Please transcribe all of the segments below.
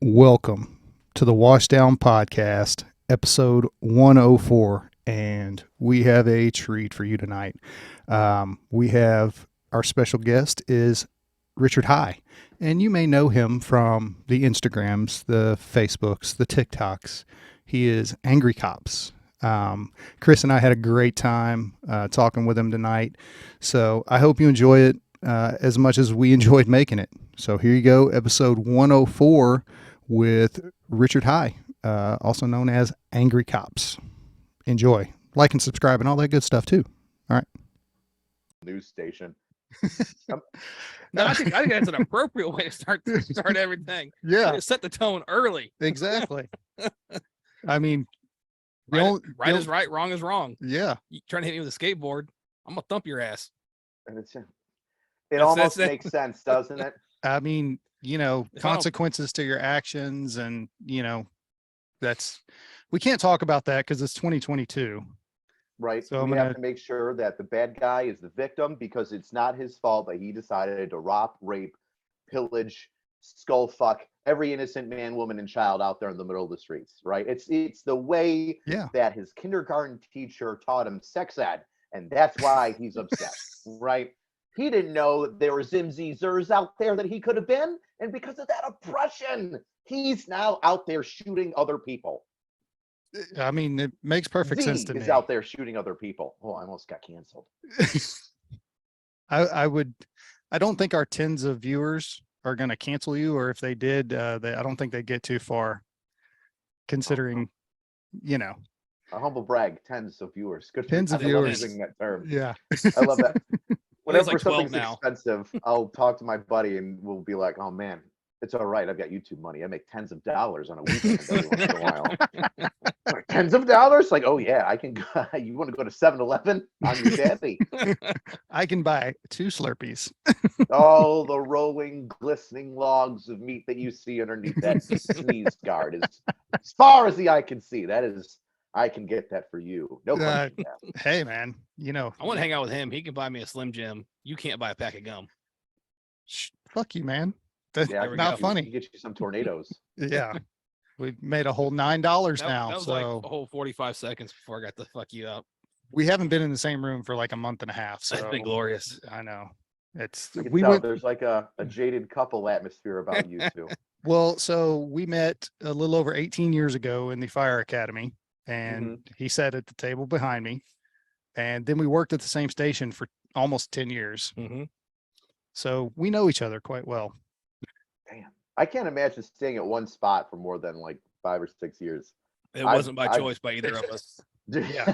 Welcome to the Washdown podcast, episode 104, and we have a treat for you tonight. We have our special guest is Richard High, and you may know him from the Instagrams, the Facebooks, the TikToks. He is Angry Cops. Chris and I had a great time talking with him tonight, so I hope you enjoy it as much as we enjoyed making it. So here you go, episode 104 with Richard High, also known as Angry Cops. Enjoy. Like and subscribe and all that good stuff too. All right. News station. No, I think that's an appropriate way to start everything. Yeah. Set the tone early. Exactly. I mean, right is right, wrong is wrong. Yeah. You trying to hit me with a skateboard, I'm gonna thump your ass. And it almost makes sense, doesn't it? I mean, consequences to your actions, and we can't talk about that because it's 2022. Right. So we have to make sure that the bad guy is the victim because it's not his fault that he decided to rob, rape, pillage, skull fuck every innocent man, woman, and child out there in the middle of the streets. Right. It's the way that his kindergarten teacher taught him sex ed, and that's why he's upset. Right. He didn't know that there were Zimzers out there that he could have been. And because of that oppression, he's now out there shooting other people. I mean, it makes perfect sense to me. He's out there shooting other people. Oh, I almost got canceled. I don't think our tens of viewers are going to cancel you, or if they did, I don't think they'd get too far, considering, A humble brag, tens of viewers. Good. Tens of viewers. Using that term. Yeah. I love that. Whenever like something's now. expensive, I'll talk to my buddy and we'll be like, oh man, it's all right. I've got YouTube money. I make tens of dollars on a weekend every once in a while. Like, tens of dollars? Like, oh yeah, I can go. You want to go to 7-Eleven? I'm your daddy. I can buy 2 Slurpees. All the rolling, glistening logs of meat that you see underneath that sneeze guard is as far as the eye can see. That is, I can get that for you. No question. Hey man, I want to hang out with him. He can buy me a Slim Jim. You can't buy a pack of gum. Fuck you, man. That's not go. funny. Get you some tornadoes. Yeah. We've made a whole $9 now. That was like a whole 45 seconds before I got to fuck you up. We haven't been in the same room for like a month and a half. So that's been glorious. I know. There's like a jaded couple atmosphere about you two. Well, so we met a little over 18 years ago in the fire academy, and he sat at the table behind me, and then we worked at the same station for almost 10 years. So we know each other quite well. Damn. I can't imagine staying at one spot for more than like 5 or 6 years. It wasn't by choice by either of us. Yeah.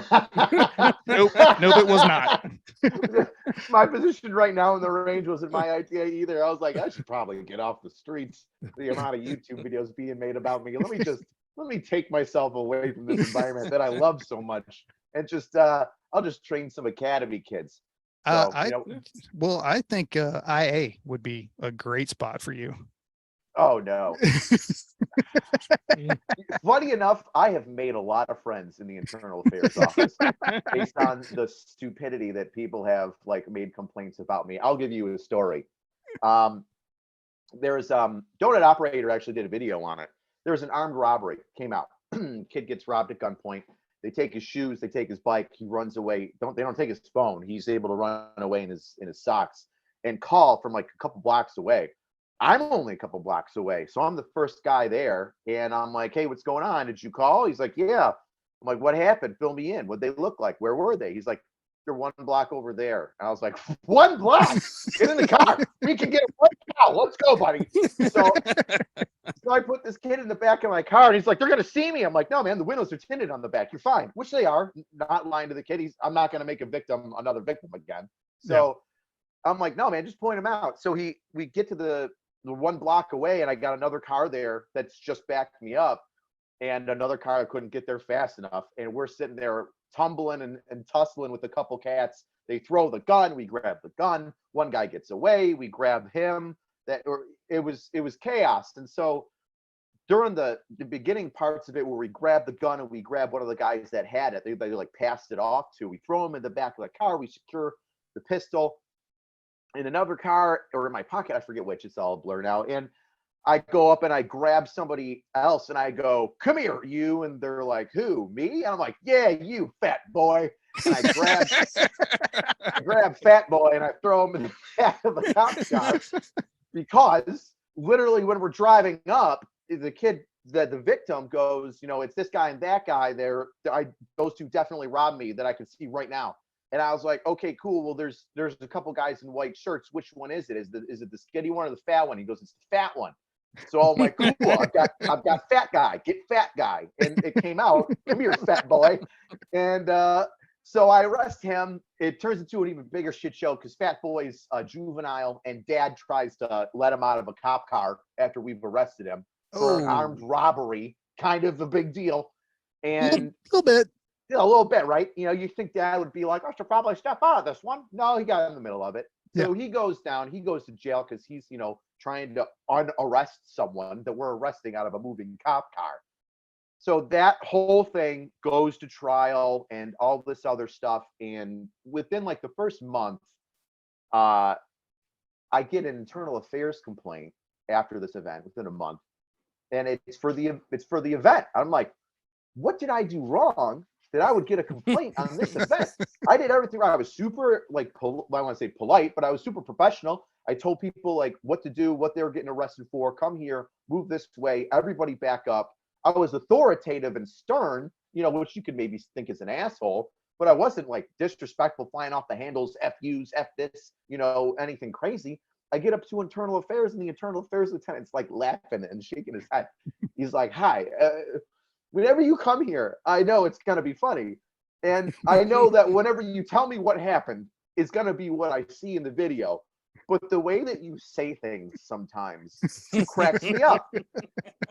Nope, it was not. My position right now in the range wasn't my idea either. I was like, I should probably get off the streets. The amount of YouTube videos being made about me. Let me take myself away from this environment that I love so much, and just I'll just train some academy kids. So, I think IA would be a great spot for you. Oh no. Funny enough, I have made a lot of friends in the internal affairs office based on the stupidity that people have like made complaints about me. I'll give you a story. There's Donut Operator actually did a video on it. There was an armed robbery, came out. Kid gets robbed at gunpoint. They take his shoes, they take his bike, he runs away. They don't take his phone. He's able to run away in his socks and call from like a couple blocks away. I'm only a couple blocks away. So I'm the first guy there. And I'm like, hey, what's going on? Did you call? He's like, yeah. I'm like, what happened? Fill me in. What'd they look like? Where were they? He's like, they're 1 block over there. And I was like, 1 block? Get in the car. We can get it right now. Let's go, buddy. So I put this kid in the back of my car, and he's like, they're going to see me. I'm like, no, man, the windows are tinted on the back. You're fine, which they are. Not lying to the kid. I'm not going to make another victim again. So I'm like, no, man, just point him out. So we get to the 1 block away, and I got another car there that's just backed me up, and another car I couldn't get there fast enough. And we're sitting there tumbling and tussling with a couple cats. They throw the gun, we grab the gun. One guy gets away, we grab him. It was chaos. And so during the beginning parts of it, where we grab the gun and we grab one of the guys that had it, they like passed it off to. We throw him in the back of the car, we secure the pistol in another car or in my pocket, I forget which, it's all blurred out. And I go up and I grab somebody else and I go, come here, you. And they're like, who, me? And I'm like, yeah, you fat boy. And I grab fat boy and I throw him in the back of the cop car because literally when we're driving up, the kid, the victim goes, it's this guy and that guy there. Those two definitely robbed me that I can see right now. And I was like, okay, cool. Well, there's a couple guys in white shirts. Which one is it? Is it the skinny one or the fat one? He goes, it's the fat one. So I'm like, cool. I've got fat guy. Get fat guy. And it came out. Come here, fat boy. And so I arrest him. It turns into an even bigger shit show because fat boy's juvenile, and dad tries to let him out of a cop car after we've arrested him for an armed robbery. Kind of a big deal. And a little bit. A little bit, right? You think dad would be like, I should probably step out of this one. No, he got in the middle of it. So he goes down. He goes to jail because he's, trying to unarrest someone that we're arresting out of a moving cop car. So that whole thing goes to trial and all this other stuff. And within like the first month, I get an internal affairs complaint after this event within a month. And it's for the event. I'm like, what did I do wrong that I would get a complaint on this event? I did everything right. I was super I want to say polite, but I was super professional. I told people like what to do, what they were getting arrested for. Come here, move this way, everybody back up. I was authoritative and stern, which you could maybe think is an asshole, but I wasn't like disrespectful, flying off the handles, F yous, F this, anything crazy. I get up to internal affairs and the internal affairs lieutenant's like laughing and shaking his head. He's like, hi, whenever you come here, I know it's going to be funny. And I know that whenever you tell me what happened, it's going to be what I see in the video. But the way that you say things sometimes cracks me up.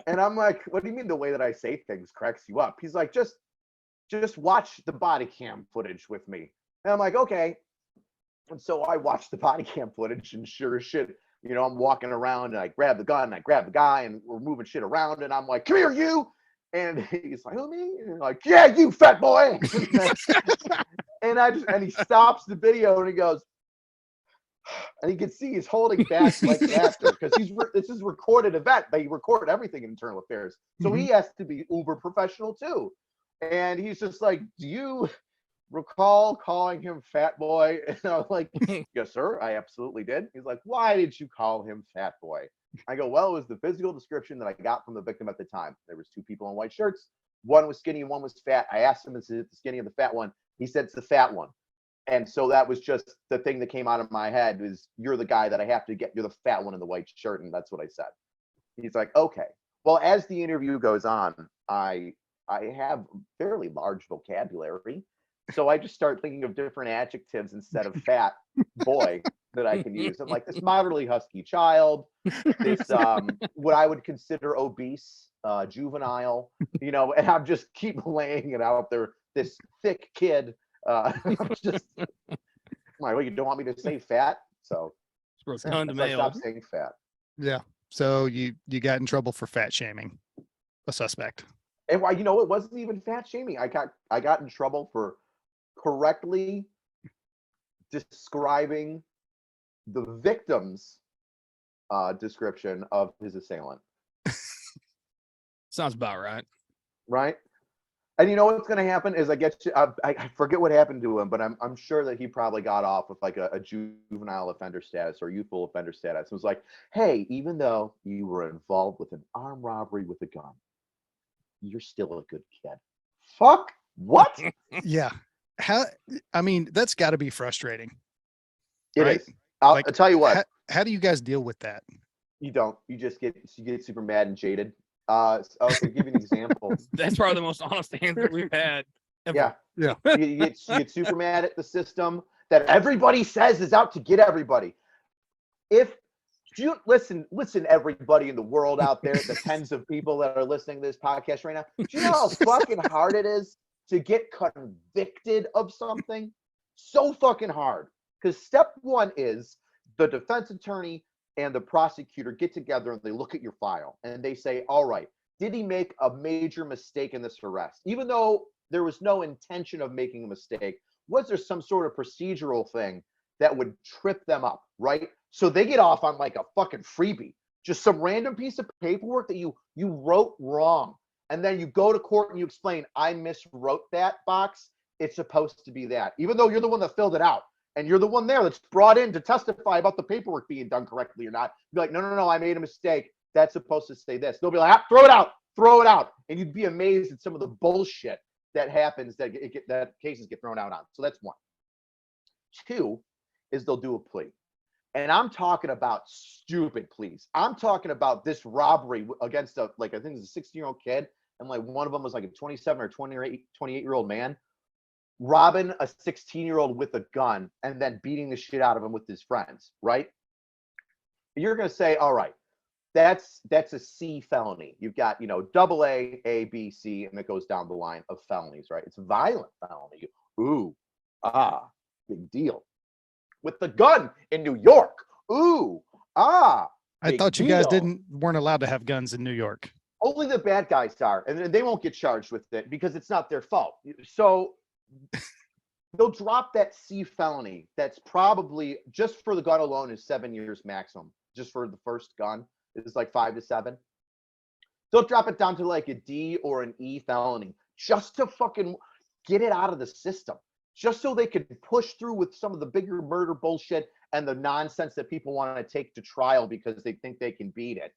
And I'm like, what do you mean the way that I say things cracks you up? He's like, just watch the body cam footage with me. And I'm like, okay. And so I watch the body cam footage, and sure as shit, I'm walking around and I grab the gun and I grab the guy and we're moving shit around. And I'm like, come here, you. And he's like, who, me? And I'm like, yeah, you fat boy. And he stops the video and he goes, and you can see he's holding back like laughter because this is a recorded event. They record everything in internal affairs. So he has to be uber professional too. And he's just like, do you recall calling him fat boy? And I was like, yes, sir, I absolutely did. He's like, why did you call him fat boy? I go, well, it was the physical description that I got from the victim at the time. There was two people in white shirts. One was skinny and one was fat. I asked him, is it the skinny or the fat one? He said it's the fat one. And so that was just the thing that came out of my head is you're the guy that I have to get. You're the fat one in the white shirt. And that's what I said. He's like, okay. Well, as the interview goes on, I have fairly large vocabulary. So I just start thinking of different adjectives instead of fat boy that I can use. I'm like this moderately husky child, this what I would consider obese juvenile, and I'm just keep laying it out there. This thick kid. I'm just like, well, you don't want me to say fat, so I stopped saying fat. Yeah. So you got in trouble for fat shaming a suspect. And it wasn't even fat shaming. I got in trouble for correctly describing the victim's description of his assailant. Sounds about right. Right. And what's going to happen is I forget what happened to him, but I'm sure that he probably got off with like a juvenile offender status or youthful offender status. It was like, hey, even though you were involved with an armed robbery with a gun, you're still a good kid. Fuck what? Yeah. That's got to be frustrating. It right? is. I'll tell you what. How do you guys deal with that? You don't. You just get super mad and jaded. I'll give you an example. That's probably the most honest answer we've had ever. Yeah. You get super mad at the system that everybody says is out to get everybody. If you listen, everybody in the world out there, the tens of people that are listening to this podcast right now, do you know how fucking hard it is to get convicted of something? So fucking hard. Because step one is the defense attorney and the prosecutor get together and they look at your file and they say, all right, did he make a major mistake in this arrest? Even though there was no intention of making a mistake, was there some sort of procedural thing that would trip them up, right? So they get off on like a fucking freebie. just some random piece of paperwork that you wrote wrong. And then you go to court and you explain, I miswrote that box. It's supposed to be that, even though you're the one that filled it out and you're the one there that's brought in to testify about the paperwork being done correctly or not. Be like, no, I made a mistake. That's supposed to say this. They'll be like, throw it out. And you'd be amazed at some of the bullshit that happens that cases get thrown out on. So that's one. Two is they'll do a plea. And I'm talking about stupid pleas. I'm talking about this robbery against I think it was a 16-year-old kid. And like one of them was like a 27 or 28-year-old man robbing a 16-year-old with a gun and then beating the shit out of him with his friends, right? You're going to say, all right, that's a C felony. You've got, double A, B, C, and it goes down the line of felonies, right? It's a violent felony. Ooh, big deal. With the gun in New York. Ooh, I thought you guys weren't allowed to have guns in New York. Only the bad guys are, and they won't get charged with it because it's not their fault. So they'll drop that C felony. That's probably just for the gun alone is 7 years maximum. Just for the first gun, it's like 5 to 7. They'll drop it down to like a D or an E felony just to fucking get it out of the system. Just so they could push through with some of the bigger murder bullshit and the nonsense that people want to take to trial because they think they can beat it.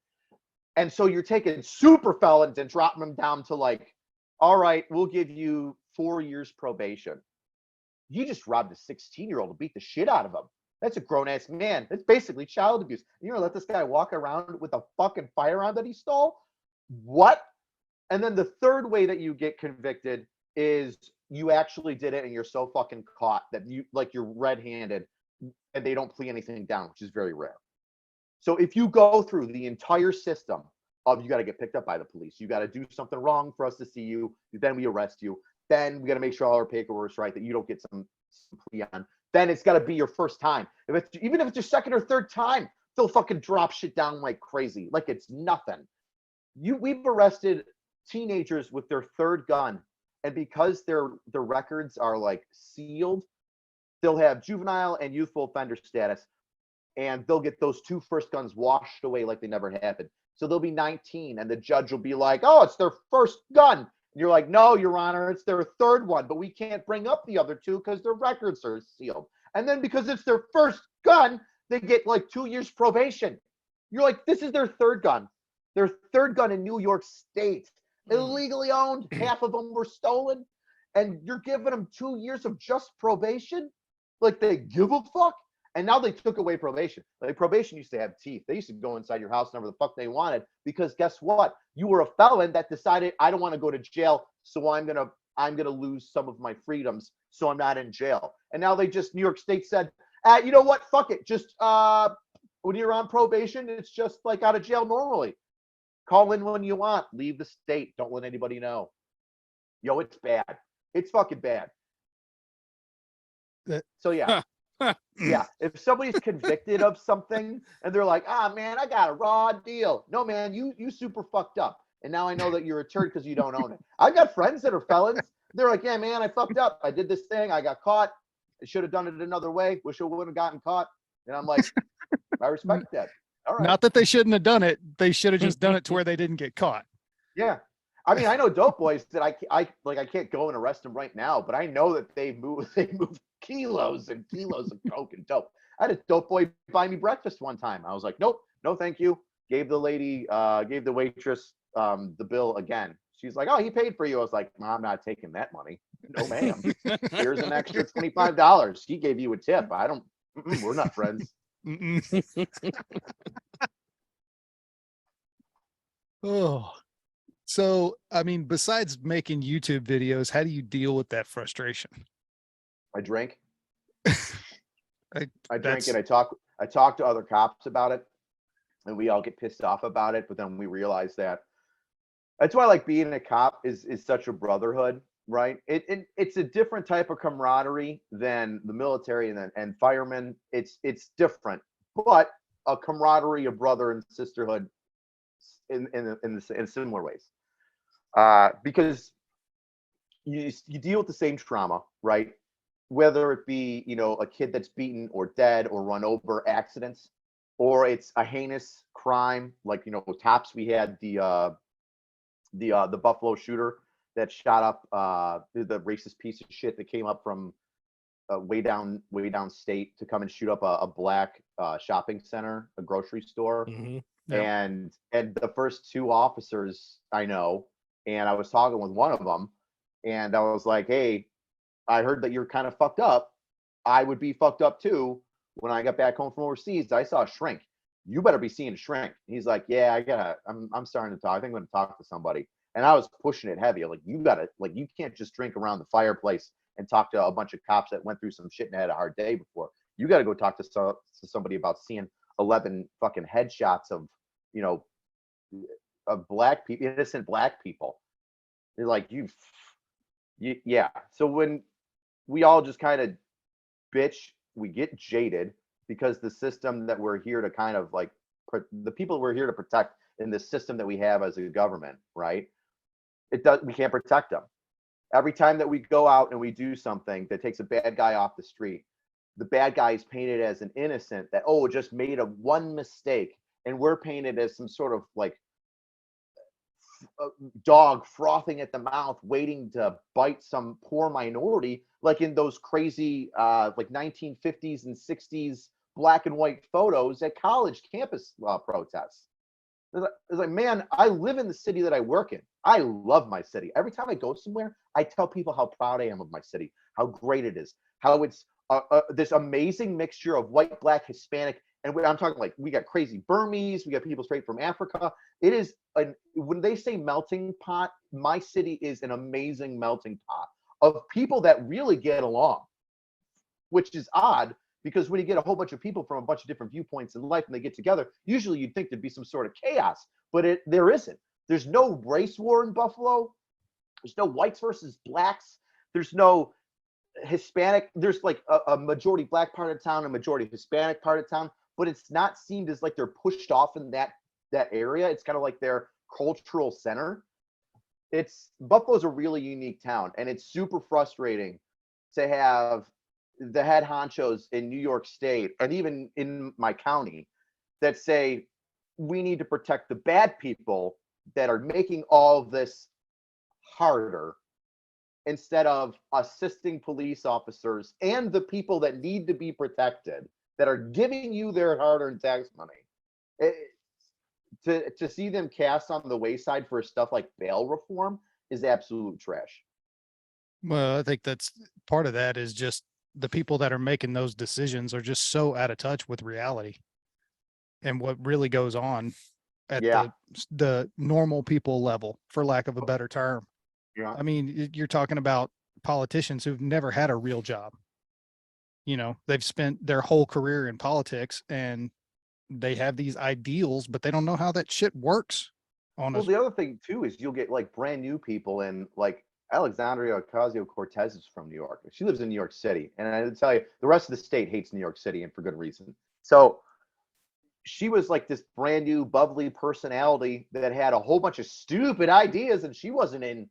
And so you're taking super felons and dropping them down to like, all right, we'll give you 4 years probation. You just robbed a 16-year-old and beat the shit out of him. That's a grown-ass man. That's basically child abuse. You're gonna let this guy walk around with a fucking firearm that he stole? What? And then the third way that you get convicted is you actually did it and you're so fucking caught that you're red-handed and they don't plea anything down, which is very rare. So if you go through the entire system of you got to get picked up by the police, you got to do something wrong for us to see you, then we arrest you, then we got to make sure all our paperwork's right, that you don't get some plea on, then it's got to be your first time. Even if it's your second or third time, they'll fucking drop shit down like crazy, like it's nothing. We've arrested teenagers with their third gun. And because their records are like sealed, they'll have juvenile and youthful offender status, and they'll get those 2 first guns washed away like they never happened. So they'll be 19, and the judge will be like, "Oh, it's their first gun." And you're like, "No, Your Honor, it's their third one, but we can't bring up the other 2 because their records are sealed." And then because it's their first gun, they get like 2 years probation. You're like, "This is their third gun in New York State." Illegally owned, half of them were stolen, and you're giving them 2 years of just probation? Like they give a fuck? And now they took away probation. Like probation used to have teeth. They used to go inside your house whenever the fuck they wanted, because guess what? You were a felon that decided, I don't want to go to jail, so I'm gonna lose some of my freedoms, so I'm not in jail. And now New York State said, you know what? Fuck it. Just when you're on probation, it's just like out of jail normally. Call in when you want. Leave the state. Don't let anybody know. Yo, it's bad. It's fucking bad. So yeah. Yeah. If somebody's convicted of something and they're like, man, I got a raw deal. No, man, you super fucked up. And now I know that you're a turd because you don't own it. I've got friends that are felons. They're like, yeah, man, I fucked up. I did this thing. I got caught. I should have done it another way. Wish I wouldn't have gotten caught. And I'm like, I respect that. All right. Not that they shouldn't have done it. They should have just done it to where they didn't get caught. Yeah. I mean, I know dope boys that I can't go and arrest them right now, but I know that they move kilos and kilos of coke and dope. I had a dope boy buy me breakfast one time. I was like, nope, no, thank you. Gave the waitress the bill again. She's like, oh, he paid for you. I was like, no, I'm not taking that money. No, ma'am. Here's an extra $25. He gave you a tip. We're not friends. Oh, so I mean, besides making YouTube videos, how do you deal with that frustration? I drink. I drink That's- and I talk to other cops about it, and we all get pissed off about it. But then we realize that's why like being a cop is such a brotherhood, right? It's a different type of camaraderie than the military and firemen. It's different, but a camaraderie of brother and sisterhood in similar ways, because you deal with the same trauma, right? Whether it be a kid that's beaten or dead or run over, accidents, or it's a heinous crime, like, you know, tops. We had the Buffalo shooter that shot up the racist piece of shit that came up from way down state to come and shoot up a black shopping center, a grocery store. Mm-hmm. Yep. And the first two officers I know, and I was talking with one of them, and I was like, hey, I heard that you're kind of fucked up. I would be fucked up too. When I got back home from overseas, I saw a shrink. You better be seeing a shrink. He's like, yeah, I'm starting to talk. I think I'm going to talk to somebody. And I was pushing it heavy. Like, you can't just drink around the fireplace and talk to a bunch of cops that went through some shit and had a hard day before. You got to go talk to somebody about seeing 11 fucking headshots of, you know, of black people, innocent black people. They're like, yeah. So when we all just kind of bitch, we get jaded because the system that we're here to kind of like, the people we're here to protect in the system that we have as a government, right? We can't protect them. Every time that we go out and we do something that takes a bad guy off the street, the bad guy is painted as an innocent that, oh, just made one mistake. And we're painted as some sort of like dog frothing at the mouth, waiting to bite some poor minority, like in those crazy like 1950s and 60s black and white photos at college campus protests. It's like, man, I live in the city that I work in. I love my city. Every time I go somewhere, I tell people how proud I am of my city, how great it is, how it's this amazing mixture of white, black, Hispanic, and I'm talking like we got crazy Burmese, we got people straight from Africa. It is when they say melting pot, my city is an amazing melting pot of people that really get along, which is odd because when you get a whole bunch of people from a bunch of different viewpoints in life and they get together, usually you'd think there'd be some sort of chaos, but there isn't. There's no race war in Buffalo. There's no whites versus blacks. There's no Hispanic. There's like a majority black part of town, a majority Hispanic part of town, but it's not seen as like they're pushed off in that area. It's kind of like their cultural center. Buffalo's a really unique town, and it's super frustrating to have the head honchos in New York State and even in my county that say we need to protect the bad people that are making all this harder instead of assisting police officers and the people that need to be protected that are giving you their hard-earned tax money. To see them cast on the wayside for stuff like bail reform is absolute trash. Well, I think that's part of that is just the people that are making those decisions are just so out of touch with reality and what really goes on at the normal people level, for lack of a better term. Yeah. I mean, you're talking about politicians who've never had a real job. You know, they've spent their whole career in politics and they have these ideals, but they don't know how that shit works. The other thing too is you'll get like brand new people, and like Alexandria Ocasio-Cortez is from New York. She lives in New York City, and I tell you, the rest of the state hates New York City, and for good reason. So she was like this brand new bubbly personality that had a whole bunch of stupid ideas, and she wasn't in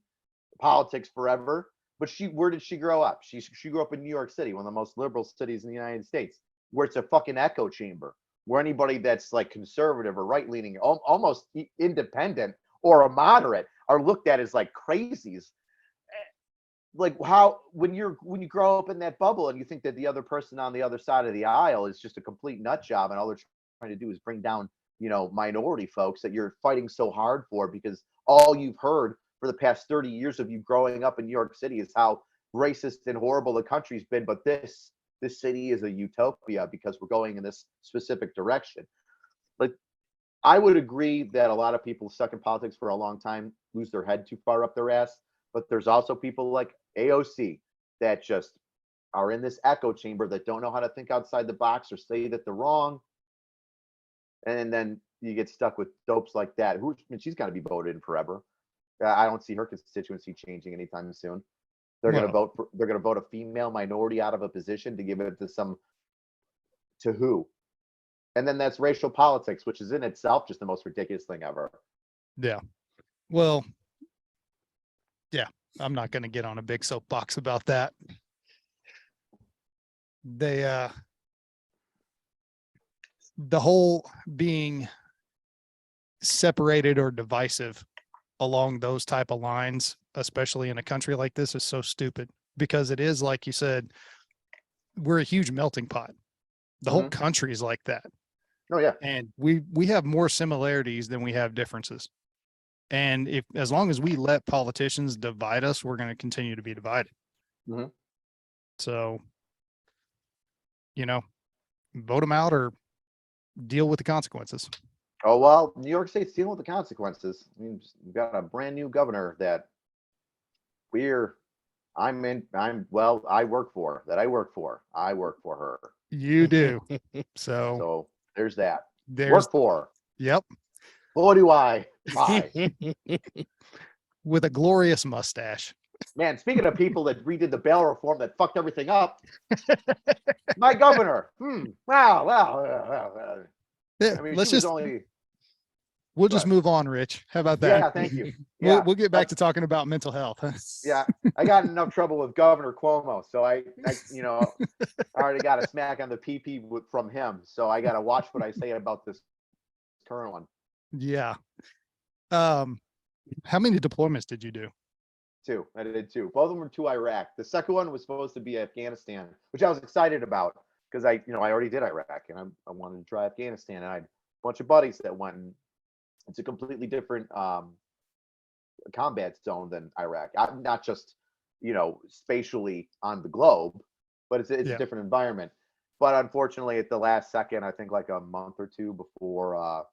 politics forever. But where did she grow up? She grew up in New York City, one of the most liberal cities in the United States, where it's a fucking echo chamber, where anybody that's like conservative or right-leaning, almost independent or a moderate, are looked at as like crazies. Like when you grow up in that bubble and you think that the other person on the other side of the aisle is just a complete nut job and all they're trying to do is bring down, you know, minority folks that you're fighting so hard for, because all you've heard for the past 30 years of you growing up in New York City is how racist and horrible the country's been. But this city is a utopia because we're going in this specific direction. Like, I would agree that a lot of people stuck in politics for a long time lose their head too far up their ass. But there's also people like AOC that just are in this echo chamber that don't know how to think outside the box or say that they're wrong. And then you get stuck with dopes like that. She's got to be voted in forever. I don't see her constituency changing anytime soon. They're going to vote a female minority out of a position to give it to who? And then that's racial politics, which is in itself just the most ridiculous thing ever. Yeah. Well, yeah, I'm not going to get on a big soapbox about that. the whole being separated or divisive along those type of lines, especially in a country like this, is so stupid, because it is, like you said, we're a huge melting pot. The whole country is like that. Oh yeah. And we have more similarities than we have differences. And as long as we let politicians divide us, we're going to continue to be divided. Mm-hmm. So, vote them out or deal with the consequences. Oh, well, New York State's dealing with the consequences. I mean, we've got a brand new governor that I work for, I work for her. You do. So there's that. there's, Work for. yep. Boy, do I. Bye. With a glorious mustache. Man, speaking of people that redid the bail reform that fucked everything up, my governor. Wow. Yeah, I mean, we'll just move on, Rich. How about that? Yeah, thank you. Yeah, we'll get back to talking about mental health. Yeah, I got enough trouble with Governor Cuomo, so I already got a smack on the PP from him. So I got to watch what I say about this current one. Yeah. How many deployments did you do? 2. I did 2. Both of them were to Iraq. The second one was supposed to be Afghanistan, which I was excited about because I already did Iraq and I wanted to try Afghanistan. And I had a bunch of buddies that went. And it's a completely different combat zone than Iraq. Not just spatially on the globe, but it's a different environment. But unfortunately, at the last second, I think like a month or two before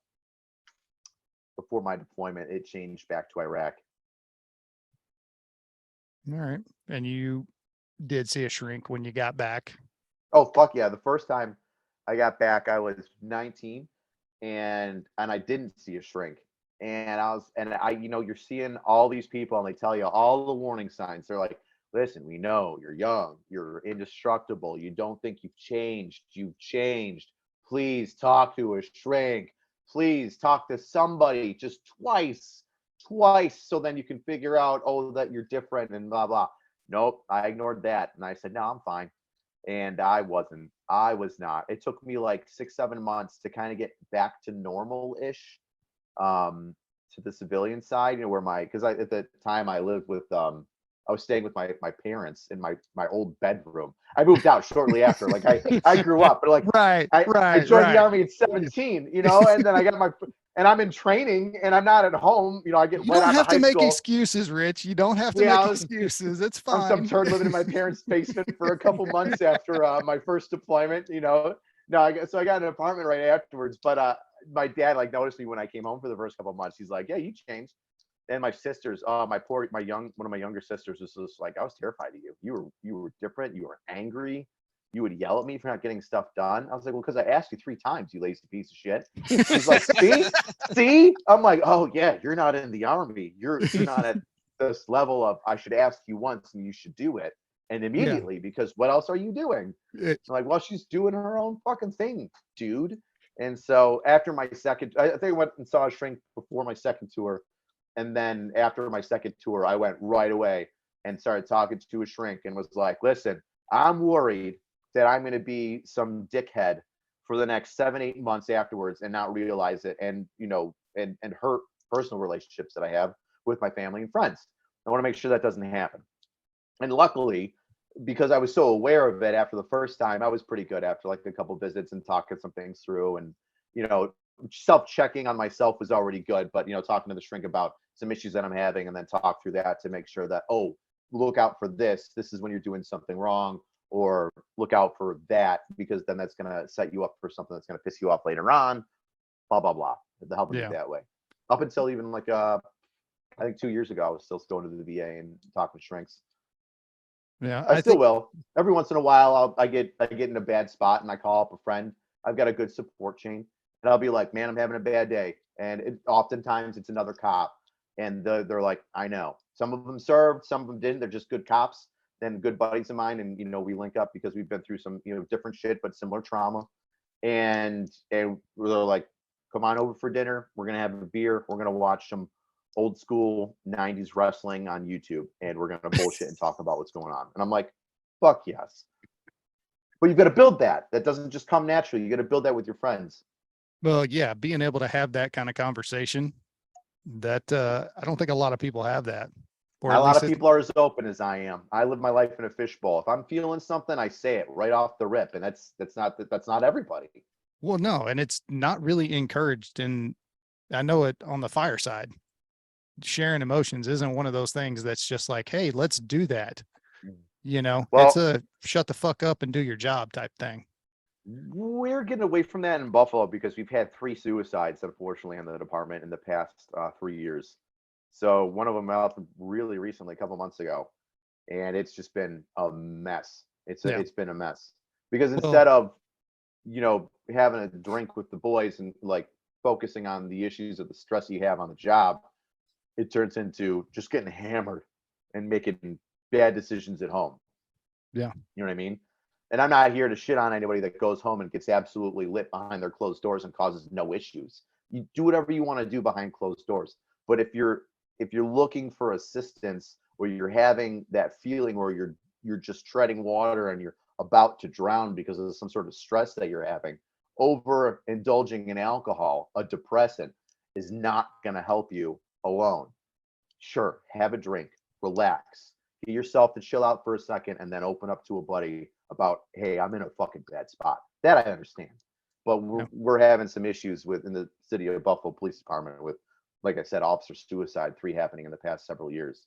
my deployment, it changed back to Iraq. All right. And you did see a shrink when you got back? Oh, fuck yeah. The first time I got back, I was 19 and I didn't see a shrink. And you're seeing all these people and they tell you all the warning signs. They're like, listen, we know you're young, you're indestructible, you don't think you've changed. Please talk to a shrink. Please talk to somebody just twice, so then you can figure out, that you're different and blah, blah. Nope, I ignored that. And I said, no, I'm fine. And I was not. It took me like 6-7 months to kind of get back to normal-ish, to the civilian side, because at the time I lived with, I was staying with my parents in my old bedroom. I moved out shortly after. Like I grew up, but I joined the Army at 17, and then I got and I'm in training and I'm not at home. I get you let don't out have of to high make school. Excuses, Rich. You don't have to make excuses. It's fine. I'm some turd living in my parents' basement for a couple months after my first deployment. So I got an apartment right afterwards. But my dad noticed me when I came home for the first couple of months. He's like, "Yeah, you changed." And my sisters, one of my younger sisters was just like, I was terrified of you. You were different. You were angry. You would yell at me for not getting stuff done. I was like, well, because I asked you 3 times, you lazy piece of shit. She's like, see? I'm like, oh yeah, you're not in the Army. You're not at this level of I should ask you once and you should do it. And immediately, because what else are you doing? I'm like, well, she's doing her own fucking thing, dude. And so after my second, I think I went and saw a shrink before my second tour. And then after my second tour, I went right away and started talking to a shrink and was like, listen, I'm worried that I'm going to be some dickhead for the next 7-8 months afterwards and not realize it. And, and hurt personal relationships that I have with my family and friends. I want to make sure that doesn't happen. And luckily, because I was so aware of it after the first time, I was pretty good after like a couple of visits and talking some things through. And, self-checking on myself was already good, but talking to the shrink about some issues that I'm having and then talk through that to make sure that, look out for this is when you're doing something wrong, or look out for that because then that's going to set you up for something that's going to piss you off later on, blah blah blah. To help me that way, up until even I think 2 years ago I was still going to the VA and talking to shrinks. I still will every once in a while. I get in a bad spot and I call up a friend. I've got a good support chain. And I'll be like, man, I'm having a bad day. And oftentimes it's another cop. And they're like, I know. Some of them served, some of them didn't. They're just good cops. Then good buddies of mine. And, we link up because we've been through some, different shit, but similar trauma. And they're like, come on over for dinner. We're going to have a beer. We're going to watch some old school 90s wrestling on YouTube. And we're going to bullshit and talk about what's going on. And I'm like, fuck yes. But you've got to build that. That doesn't just come naturally. You got to build that with your friends. Well, yeah, being able to have that kind of conversation, that I don't think a lot of people have that, or Not at a lot least of people are as open as I am. I live my life in a fishbowl. If I'm feeling something, I say it right off the rip, and that's not everybody. well, no, and it's not really encouraged. And I know it on the fire side, sharing emotions isn't one of those things that's just like, hey, let's do that. It's Well, a shut the fuck up and do your job type thing. we're getting away from that in Buffalo because we've had 3 suicides, unfortunately, in the department in the past 3 years. So one of them happened really recently, a couple months ago, and it's just been a mess. Yeah. It's been a mess because Well, instead of having a drink with the boys and like focusing on the issues of the stress you have on the job, it turns into just getting hammered and making bad decisions at home. yeah. You know what I mean? And I'm not here to shit on anybody that goes home and gets absolutely lit behind their closed doors and causes no issues. You do whatever you want to do behind closed doors. But if you're looking for assistance or you're having that feeling where you're just treading water and you're about to drown because of some sort of stress that you're having, over indulging in alcohol, a depressant, is not going to help you alone. Sure, have a drink, relax, get yourself to chill out for a second, and then open up to a buddy about, hey, I'm in a fucking bad spot. That I understand, but Yeah. we're having some issues within the city of Buffalo Police Department with, like I said, officer suicide, 3 happening in the past several years.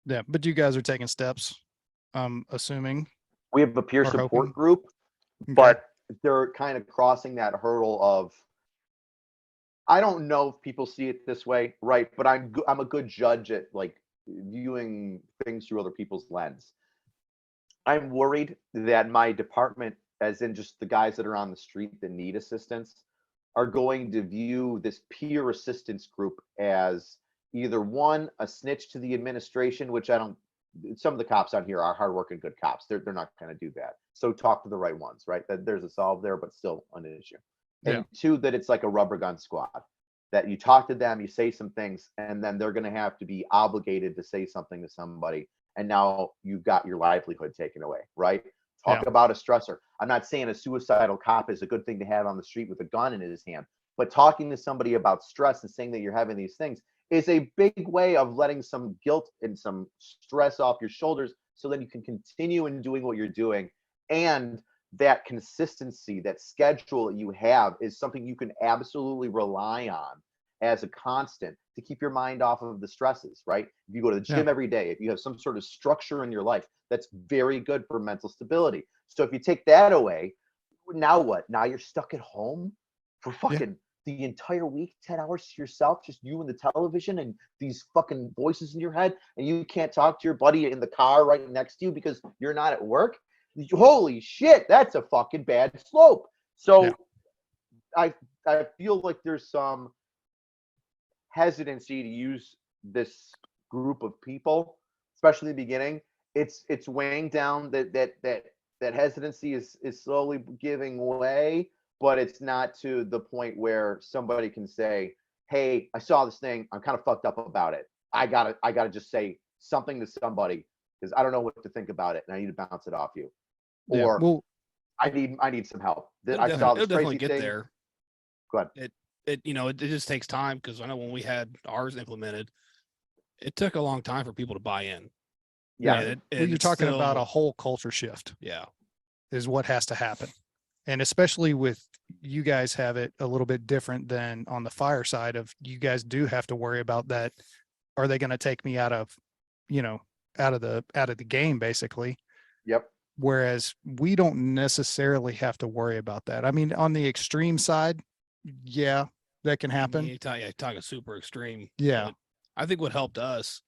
Yeah. But you guys are taking steps, I'm assuming, We have a peer or support hoping. group, Okay. but they're kind of crossing that hurdle of, I don't know if people see it this way, right? But I'm a good judge at like viewing things through other people's lens. I'm worried that my department, as in just the guys that are on the street that need assistance, are going to view this peer assistance group as either one, a snitch to the administration, which I don't. Some of the cops on here are hardworking, good cops. They're not going to do that. So talk to the right ones, right? That there's a solve there, but still an issue. Yeah. And two, that it's like a rubber gun squad. That you talk to them, you say some things, and then they're going to have to be obligated to say something to somebody, and now you've got your livelihood taken away, right? Yeah. Talk about a stressor. I'm not saying a suicidal cop is a good thing to have on the street with a gun in his hand, but talking to somebody about stress and saying that you're having these things is a big way of letting some guilt and some stress off your shoulders so that you can continue in doing what you're doing. And that consistency, that schedule that you have is something you can absolutely rely on as a constant to keep your mind off of the stresses, right? If you go to the Yeah. gym every day, if you have some sort of structure in your life, that's very good for mental stability. So if you take that away, now what? Now you're stuck at home for Yeah. fucking the entire week, 10 hours to yourself, just you and the television and these fucking voices in your head, and you can't talk to your buddy in the car right next to you because you're not at work. Holy shit, that's a fucking bad slope. So Yeah. I feel like there's some hesitancy to use this group of people, especially in the beginning. It's weighing down that hesitancy is slowly giving way, but it's not to the point where somebody can say, "Hey, I saw this thing. I'm kind of fucked up about it. I gotta just say something to somebody because I don't know what to think about it, and I need to bounce it off you." Yeah. Or Well, I need some help. It'll I saw definitely, this it'll definitely crazy get thing. there. Go ahead. It just takes time because I know when we had ours implemented, it took a long time for people to buy in. Yeah. And, well, you're it's talking about still, a whole culture shift yeah. is what has to happen. And especially with you guys have it a little bit different than on the fire side of you guys do have to worry about that. Are they going to take me out of, out of the game basically? Yep. Whereas we don't necessarily have to worry about that. I mean, on the extreme side, yeah, that can happen. You talk a super extreme. Yeah. But I think what helped us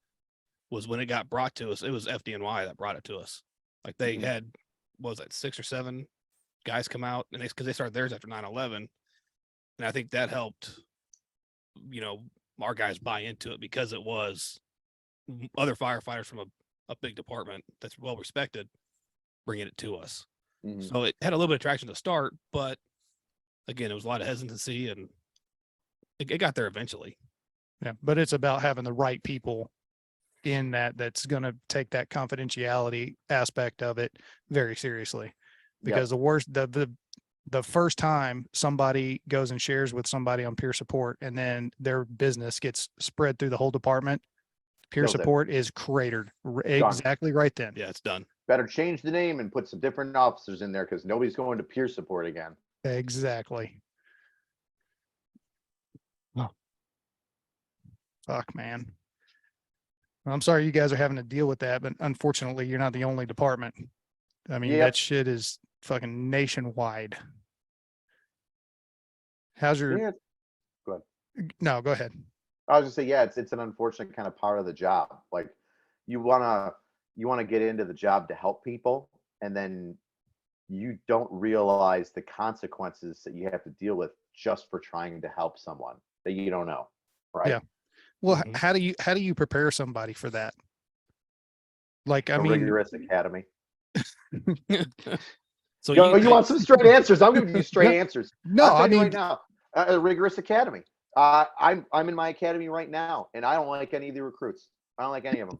was when it got brought to us, it was FDNY that brought it to us. Like they had, what was that, 6 or 7 guys come out, and because they started theirs after 9/11, and I think that helped, our guys buy into it because it was other firefighters from a big department that's well respected bringing it to us. Mhm. So it had a little bit of traction to start, but again, it was a lot of hesitancy, and it got there eventually. Yeah. But it's about having the right people in that's going to take that confidentiality aspect of it very seriously, because Yep. the worst, the the first time somebody goes and shares with somebody on peer support and then their business gets spread through the whole department, peer Kills it. support is cratered exactly right then. Yeah, it's done. Better change the name and put some different officers in there because nobody's going to peer support again. Exactly. Oh. Fuck, man. I'm sorry you guys are having to deal with that, but unfortunately, you're not the only department. I mean, Yep. that shit is fucking nationwide. How's your? Yeah. Go ahead. No, go ahead. I was just say, yeah, it's an unfortunate kind of part of the job. Like you wanna get into the job to help people, and then you don't realize the consequences that you have to deal with just for trying to help someone that you don't know. Right. Yeah. Well, Mhm. how do you prepare somebody for that? Like, I A mean, rigorous academy. So You want some straight answers? I'm giving you straight answers. no, I'll tell I you mean, right now, a rigorous academy. I'm in my academy right now, and I don't like any of the recruits. I don't like any of them.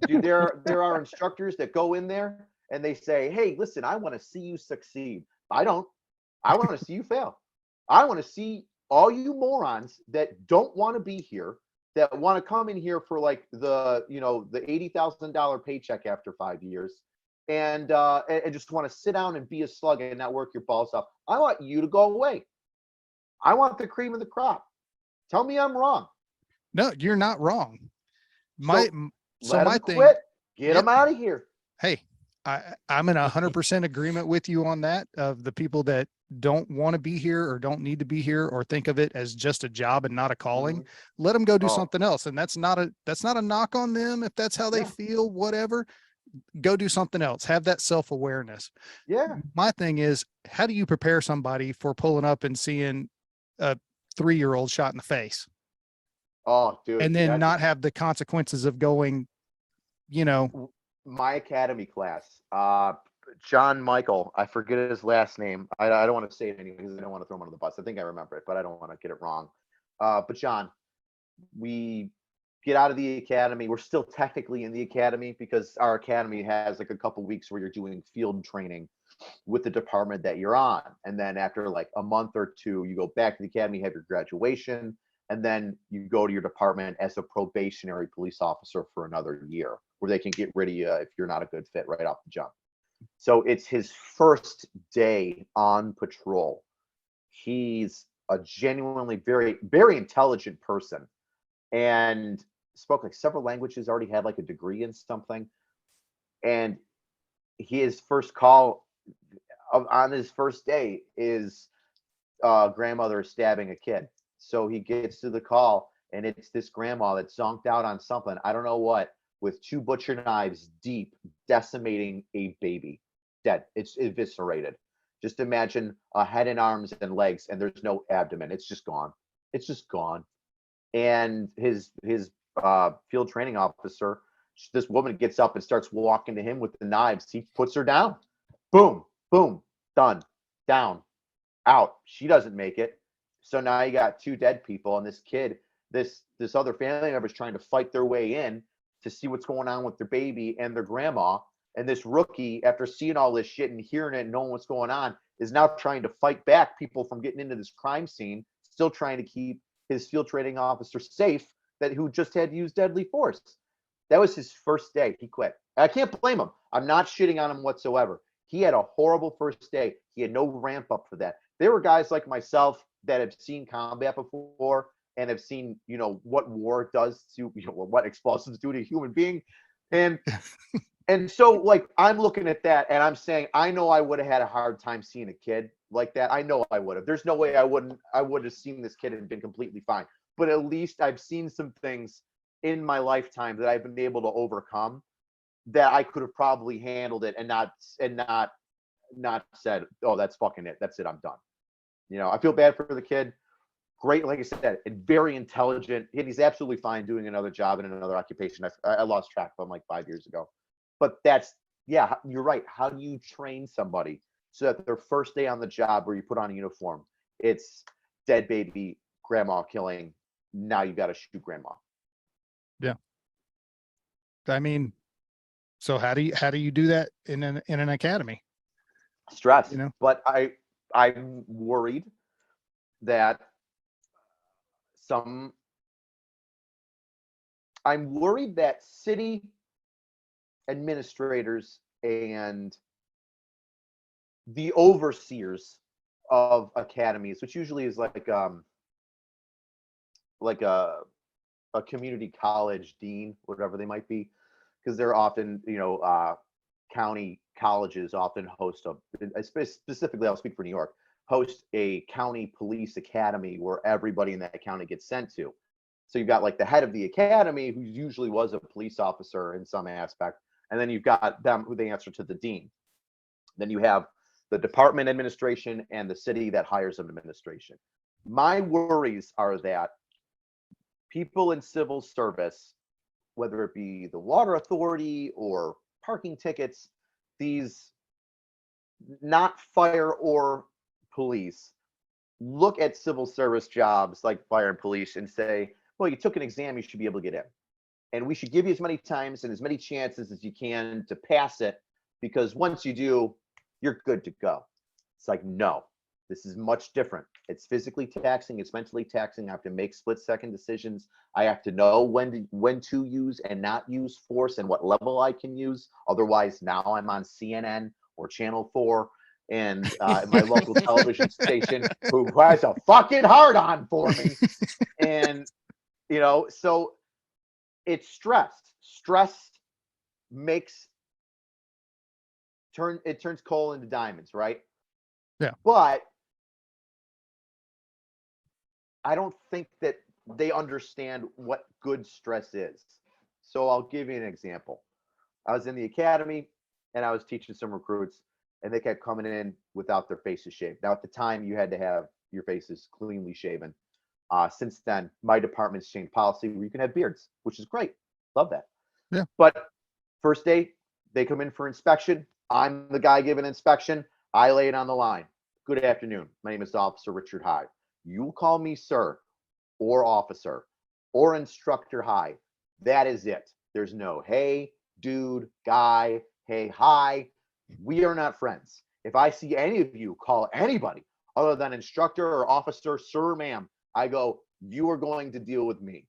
Dude, there are instructors that go in there and they say, "Hey, listen, I want to see you succeed." I don't. I want to see you fail. I want to see all you morons that don't want to be here, that want to come in here for like the $80,000 paycheck after 5 years, and just want to sit down and be a slug and not work your balls off. I want you to go away. I want the cream of the crop. Tell me I'm wrong. no, you're not wrong. Let My them thing, quit. Get Yep. them out of here. Hey, I'm in 100% agreement with you on that. Of the people that don't want to be here or don't need to be here or think of it as just a job and not a calling, let them go do Oh. something else. And that's not a knock on them. If that's how they Yeah. feel, whatever, go do something else. Have that self-awareness. Yeah. My thing is, how do you prepare somebody for pulling up and seeing a 3-year-old shot in the face Oh, dude. and then not have the consequences of going, my academy class. John Michael. I forget his last name. I don't want to say it anyway because I don't want to throw him under the bus. I think I remember it, but I don't want to get it wrong. But John, we get out of the academy. We're still technically in the academy because our academy has like a couple weeks where you're doing field training with the department that you're on. And then after like a month or two, you go back to the academy, have your graduation, and then you go to your department as a probationary police officer for another year where they can get rid of you if you're not a good fit right off the jump. So it's his first day on patrol. He's a genuinely very, very intelligent person and spoke like several languages, already had like a degree in something. And his first call on his first day is grandmother stabbing a kid. So he gets to the call and it's this grandma that's zonked out on something, I don't know what, with 2 butcher knives deep, decimating a baby. Dead. It's eviscerated. Just imagine a head and arms and legs, and there's no abdomen. It's just gone. It's just gone. And his field training officer, this woman gets up and starts walking to him with the knives. He puts her down. Boom, boom, done, down, out. She doesn't make it. So now you got 2 dead people, and this kid, this other family member is trying to fight their way in to see what's going on with their baby and their grandma. And this rookie, after seeing all this shit and hearing it and knowing what's going on, is now trying to fight back people from getting into this crime scene, still trying to keep his field training officer safe, who just had to use deadly force. That was his first day. He quit. I can't blame him. I'm not shitting on him whatsoever. He had a horrible first day. He had no ramp up for that. There were guys like myself that have seen combat before and have seen, what war does to, what explosives do to a human being. And so, like, I'm looking at that and I'm saying, I know I would have had a hard time seeing a kid like that. I know I would have. There's no way I would have seen this kid and been completely fine. But at least I've seen some things in my lifetime that I've been able to overcome that I could have probably handled it and not said, oh, that's fucking it. That's it. I'm done. I feel bad for the kid. Great, like I said, and very intelligent. And he's absolutely fine doing another job in another occupation. I lost track of him like 5 years ago. But you're right. How do you train somebody so that their first day on the job where you put on a uniform, it's dead baby, grandma killing. Now you got to shoot grandma. Yeah. I mean, so how do you do that in an academy? Stress. You know? But I I'm worried that city administrators and the overseers of academies, which usually is like a community college dean, whatever they might be, because they're often, county colleges often host specifically, I'll speak for New York, host a county police academy where everybody in that county gets sent to. So you've got like the head of the academy, who usually was a police officer in some aspect, and then you've got them who they answer to the dean. Then you have the department administration and the city that hires an administration. My worries are that people in civil service, whether it be the water authority or parking tickets, these not fire or police, look at civil service jobs like fire and police and say, well, you took an exam, you should be able to get in. And we should give you as many times and as many chances as you can to pass it, because once you do, you're good to go. It's like, no, this is much different. It's physically taxing. It's mentally taxing. I have to make split-second decisions. I have to know when to use and not use force and what level I can use. Otherwise, now I'm on CNN or Channel 4 and my local television station who has a fucking hard on for me. And, so it's stressed. Stress turns coal into diamonds, right? Yeah. But I don't think that they understand what good stress is. So I'll give you an example. I was in the academy and I was teaching some recruits, and they kept coming in without their faces shaved. Now, at the time, you had to have your faces cleanly shaven. Since then, my department's changed policy where you can have beards, which is great. Love that. Yeah. But first day, they come in for inspection. I'm the guy giving inspection. I lay it on the line. Good afternoon. My name is Officer Richard Hyde. You call me sir or officer or instructor Hyde. That is it. There's no hey, dude, guy, hey, hi. We are not friends. If I see any of you call anybody other than instructor or officer, sir, ma'am, I go, you are going to deal with me.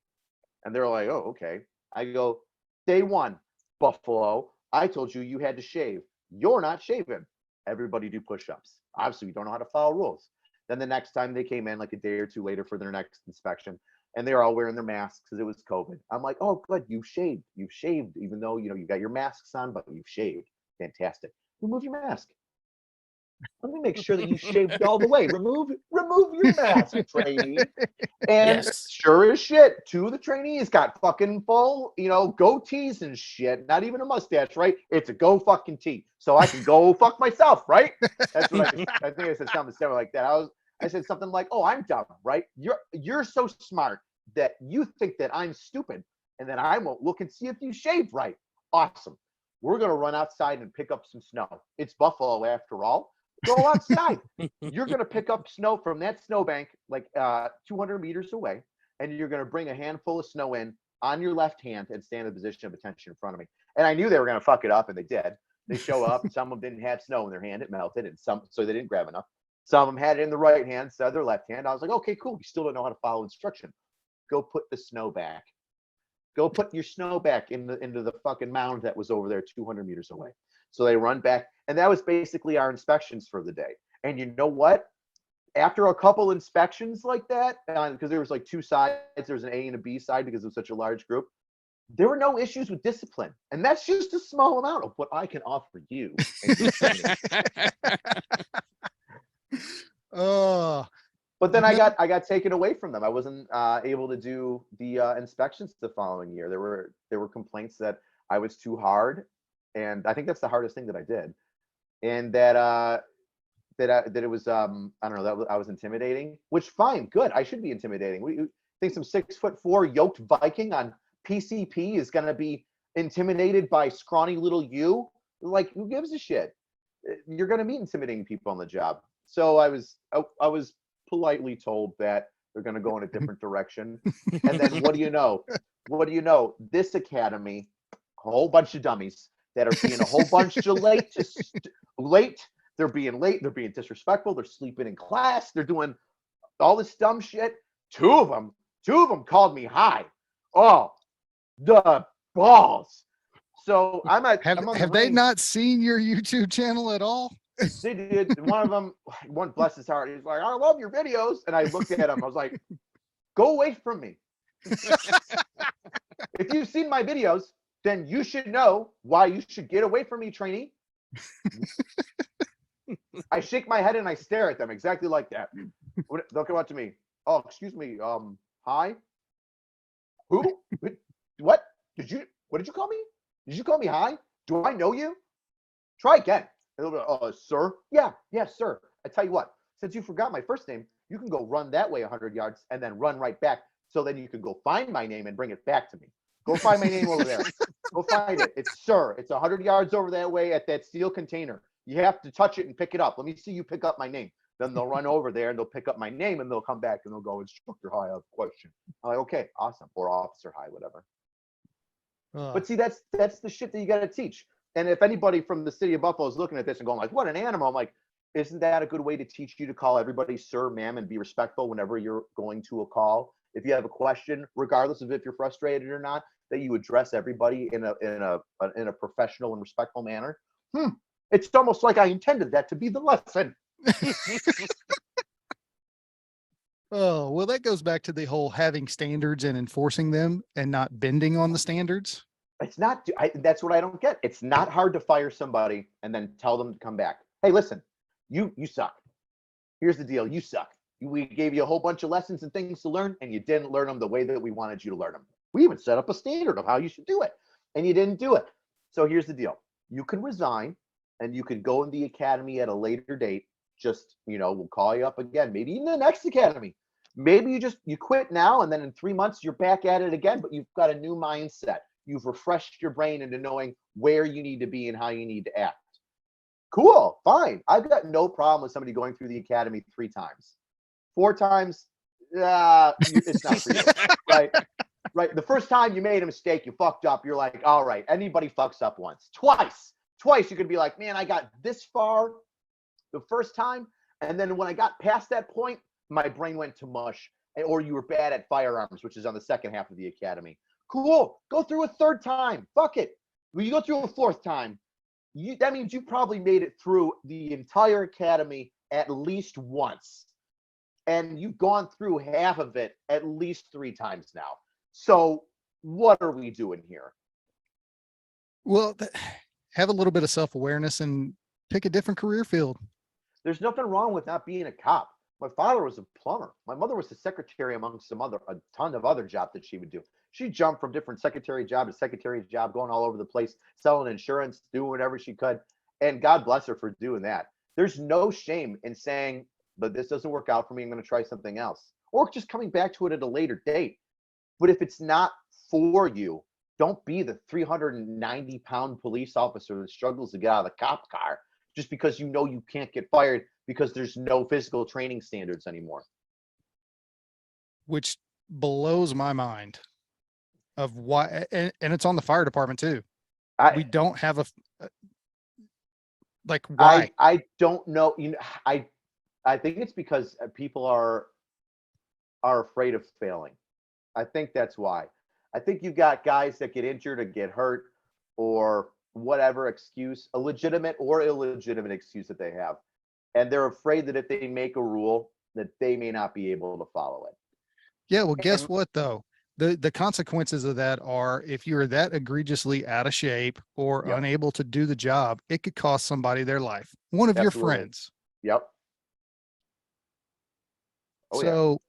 And they're like, oh, okay. I go, day one, Buffalo, I told you had to shave. You're not shaving. Everybody do push-ups. Obviously, we don't know how to follow rules. Then the next time they came in, like a day or two later for their next inspection, and they were all wearing their masks because it was COVID. I'm like, oh, good, you've shaved. You've shaved, even though, you got your masks on, but you've shaved. Fantastic. Remove your mask. Let me make sure that you shaved all the way. Remove your mask, trainee. And Yes. sure as shit, two of the trainees got fucking full, goatees and shit. Not even a mustache, right? It's a go fucking tee. So I can go fuck myself, right? That's what I think I said something similar like that. I said something like, oh, I'm dumb, right? You're so smart that you think that I'm stupid and that I won't look and see if you shaved right. Awesome. We're going to run outside and pick up some snow. It's Buffalo after all. Go outside. You're going to pick up snow from that snowbank like 200 meters away, and you're going to bring a handful of snow in on your left hand and stand in the position of attention in front of me. And I knew they were going to fuck it up, and they did. They show up, and some of them didn't have snow in their hand. It melted, and so they didn't grab enough. Some of them had it in the right hand, so their left hand. I was like, okay, cool. You still don't know how to follow instruction. Go put the snow back. Go put your snow back into the fucking mound that was over there 200 meters away. So they run back, and that was basically our inspections for the day. And you know what? After a couple inspections like that, because there was like two sides, there was an A and a B side because it was such a large group, there were no issues with discipline. And that's just a small amount of what I can offer you. Oh. But then I got taken away from them. I wasn't able to do the inspections the following year. There were complaints that I was too hard, and I think that's the hardest thing that I did, and that it was I don't know, that I was intimidating. Which fine, good. I should be intimidating. We think some 6'4" yoked Viking on PCP is gonna be intimidated by scrawny little you? Like, who gives a shit? You're gonna meet intimidating people on the job. So I was politely told that they're going to go in a different direction. And then what do you know? This academy, a whole bunch of dummies that are being a whole bunch of late They're being late. They're being disrespectful. They're sleeping in class. They're doing all this dumb shit. Two of them called me high. Oh, the balls. So I'm on Have the they range. not seen your YouTube channel at all? They did. One of them, one bless his heart, he's like, I love your videos. And I looked at him. I was like, go away from me. If you've seen my videos, then you should know why you should get away from me, trainee. I shake my head and I stare at them exactly like that. They'll come up to me. Oh, excuse me. Hi. Who? What? What did you call me? Did you call me hi? Do I know you? Try again. And they'll be, sir? Yeah, sir. I tell you what, since you forgot my first name, you can go run that way 100 yards and then run right back. So then you can go find my name and bring it back to me. Go find my name over there. Go find it. It's sir. It's 100 yards over that way at that steel container. You have to touch it and pick it up. Let me see you pick up my name. Then they'll run over there and they'll pick up my name and they'll come back and they'll go, Instructor, hi, I have a question. I'm like, okay, awesome. Or Officer, hi, whatever. But see, that's the shit that you got to teach. And if anybody from the city of Buffalo is looking at this and going like, what an animal, I'm like, isn't that a good way to teach you to call everybody sir, ma'am, and be respectful whenever you're going to a call? If you have a question, regardless of if you're frustrated or not, that you address everybody in a professional and respectful manner. It's almost like I intended that to be the lesson. Oh, well, that goes back to the whole having standards and enforcing them and not bending on the standards. It's not, that's what I don't get. It's not hard to fire somebody and then tell them to come back. Hey, listen, you suck. Here's the deal. You suck. We gave you a whole bunch of lessons and things to learn, and you didn't learn them the way that we wanted you to learn them. We even set up a standard of how you should do it, and you didn't do it. So here's the deal. You can resign, and you can go in the academy at a later date. Just, we'll call you up again, maybe in the next academy. Maybe you quit now, and then in 3 months, you're back at it again, but you've got a new mindset. You've refreshed your brain into knowing where you need to be and how you need to act. Cool, fine. I've got no problem with somebody going through the academy 3 times. 4 times, it's not for you, right? Right. The first time you made a mistake, you fucked up. You're like, all right, anybody fucks up once. Twice, you could be like, man, I got this far the first time. And then when I got past that point, my brain went to mush. Or you were bad at firearms, which is on the second half of the academy. Cool. Go through a 3rd time. Fuck it. When you go through a 4th time, that means you probably made it through the entire academy at least once. And you've gone through half of it at least 3 times now. So what are we doing here? Well, have a little bit of self-awareness and pick a different career field. There's nothing wrong with not being a cop. My father was a plumber. My mother was a secretary amongst a ton of other jobs that she would do. She jumped from different secretary job to secretary job, going all over the place, selling insurance, doing whatever she could. And God bless her for doing that. There's no shame in saying, but this doesn't work out for me. I'm going to try something else. Or just coming back to it at a later date. But if it's not for you, don't be the 390-pound police officer that struggles to get out of the cop car just because you can't get fired because there's no physical training standards anymore. Which blows my mind of why, and it's on the fire department too. We don't have why? I don't know. I think it's because people are afraid of failing. I think that's why. I think you've got guys that get injured or get hurt or whatever excuse, a legitimate or illegitimate excuse that they have. And they're afraid that if they make a rule that they may not be able to follow it. Yeah. Well, guess what though? The consequences of that are if you're that egregiously out of shape or unable to do the job, it could cost somebody their life. One of your friends. Yep. So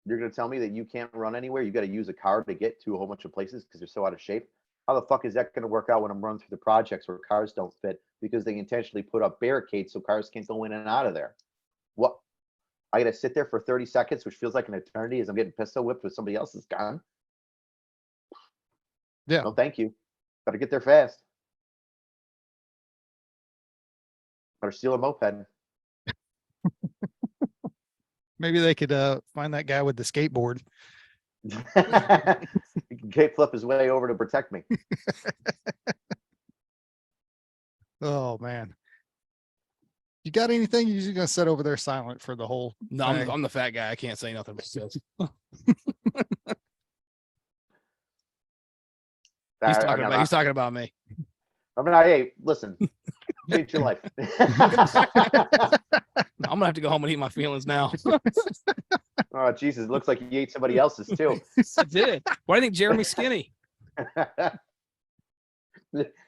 you're going to tell me that you can't run anywhere? You got to use a car to get to a whole bunch of places because you're so out of shape? How the fuck is that going to work out when I'm running through the projects where cars don't fit because they intentionally put up barricades so cars can't go in and out of there? What? I got to sit there for 30 seconds, which feels like an eternity as I'm getting pistol whipped with somebody else's gun? Yeah. No, thank you. Got to get there fast. Better steal a moped. Maybe they could find that guy with the skateboard. He can cape flip his way over to protect me. Oh man. You got anything? You're just gonna sit over there silent for the whole. No, thing? I'm the fat guy. I can't say nothing about this. He's talking about me. I mean, hey, listen, change your life. I'm gonna have to go home and eat my feelings now. Oh, Jesus, it looks like you ate somebody else's too. I did. Why do you think Jeremy's skinny?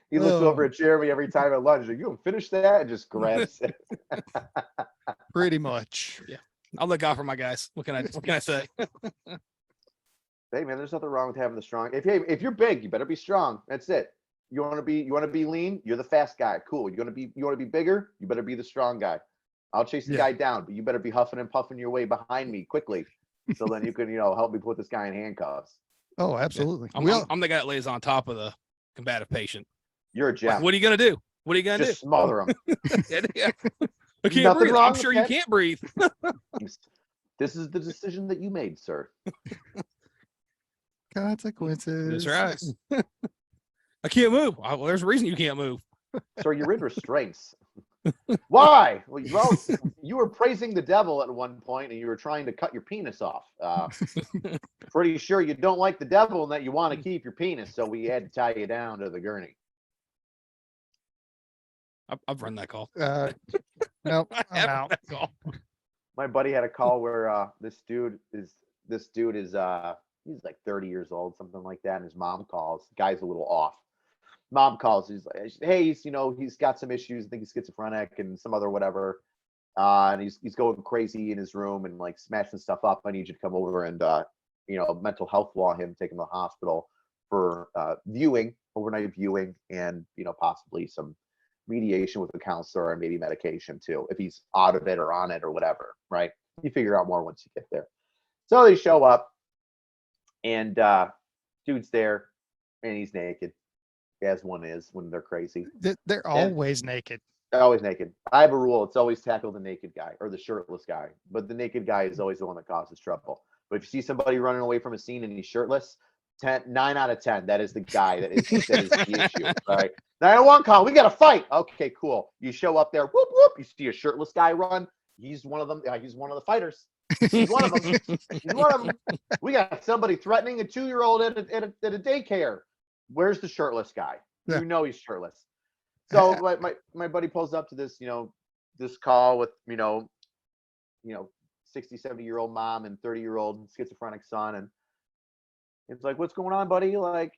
He looks over at Jeremy every time at lunch. Like, you gonna finish that? And just grabs it. Pretty much. Yeah. I'll look out for my guys. What can I say? Hey man, there's nothing wrong with having the strong. If you're big, you better be strong. That's it. You want to be lean, you're the fast guy. Cool. You want to be bigger, you better be the strong guy. I'll chase the guy down, but you better be huffing and puffing your way behind me quickly. So then you can, help me put this guy in handcuffs. Oh, absolutely. Yeah. I'm the guy that lays on top of the combative patient. You're a gem. What are you gonna do? What are you gonna Just smother him. Yeah. I can't Nothing breathe. wrong I'm sure with you that. can't breathe. This is the decision that you made, sir. Consequences. That's right. I can't move. Well, there's a reason you can't move. Sir, you're in restraints. Why? Well, you were praising the devil at one point, and you were trying to cut your penis off. Pretty sure you don't like the devil and that you want to keep your penis, so we had to tie you down to the gurney. I've run that call. Nope, I'm out. That call. My buddy had a call where this dude is he's like 30 years old, something like that, and his mom calls. The guy's a little off. Mom calls. He's like, hey, he's got some issues. I think he's schizophrenic and some other whatever. And he's going crazy in his room and like smashing stuff up. I need you to come over and mental health law him, take him to the hospital for overnight viewing, and possibly some mediation with a counselor and maybe medication too, if he's out of it or on it or whatever. Right? You figure out more once you get there. So they show up, and dude's there, and he's naked. As one is when they're crazy. They're always naked. They're always naked. I have a rule. It's always tackle the naked guy or the shirtless guy. But the naked guy is always the one that causes trouble. But if you see somebody running away from a scene and he's shirtless, 9 out of 10, that is the guy that is the issue. All right. 911 call. We got to fight. Okay, cool. You show up there. Whoop, whoop. You see a shirtless guy run. He's one of them. He's one of the fighters. He's one of them. He's one of them. We got somebody threatening a 2-year-old at a daycare. Where's the shirtless guy? Yeah. You know he's shirtless. So my buddy pulls up to this, this call with, 60, 70-year-old mom and 30-year-old schizophrenic son. And it's like, what's going on, buddy? Like,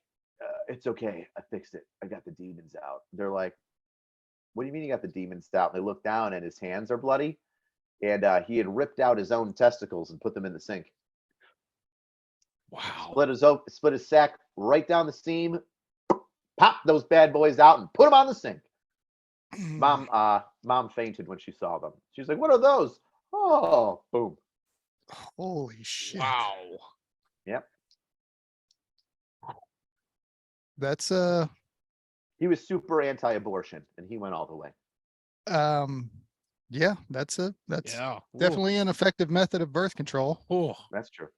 it's okay. I fixed it. I got the demons out. They're like, what do you mean you got the demons out? And they look down and his hands are bloody. And he had ripped out his own testicles and put them in the sink. Wow. Split his sack right down the seam, pop those bad boys out and put them on the sink. Mom fainted when she saw them. She's like, what are those? Oh, boom. Holy shit. Wow. Yep. That's he was super anti-abortion and he went all the way. yeah, that's Yeah. definitely an effective method of birth control. Oh, That's true.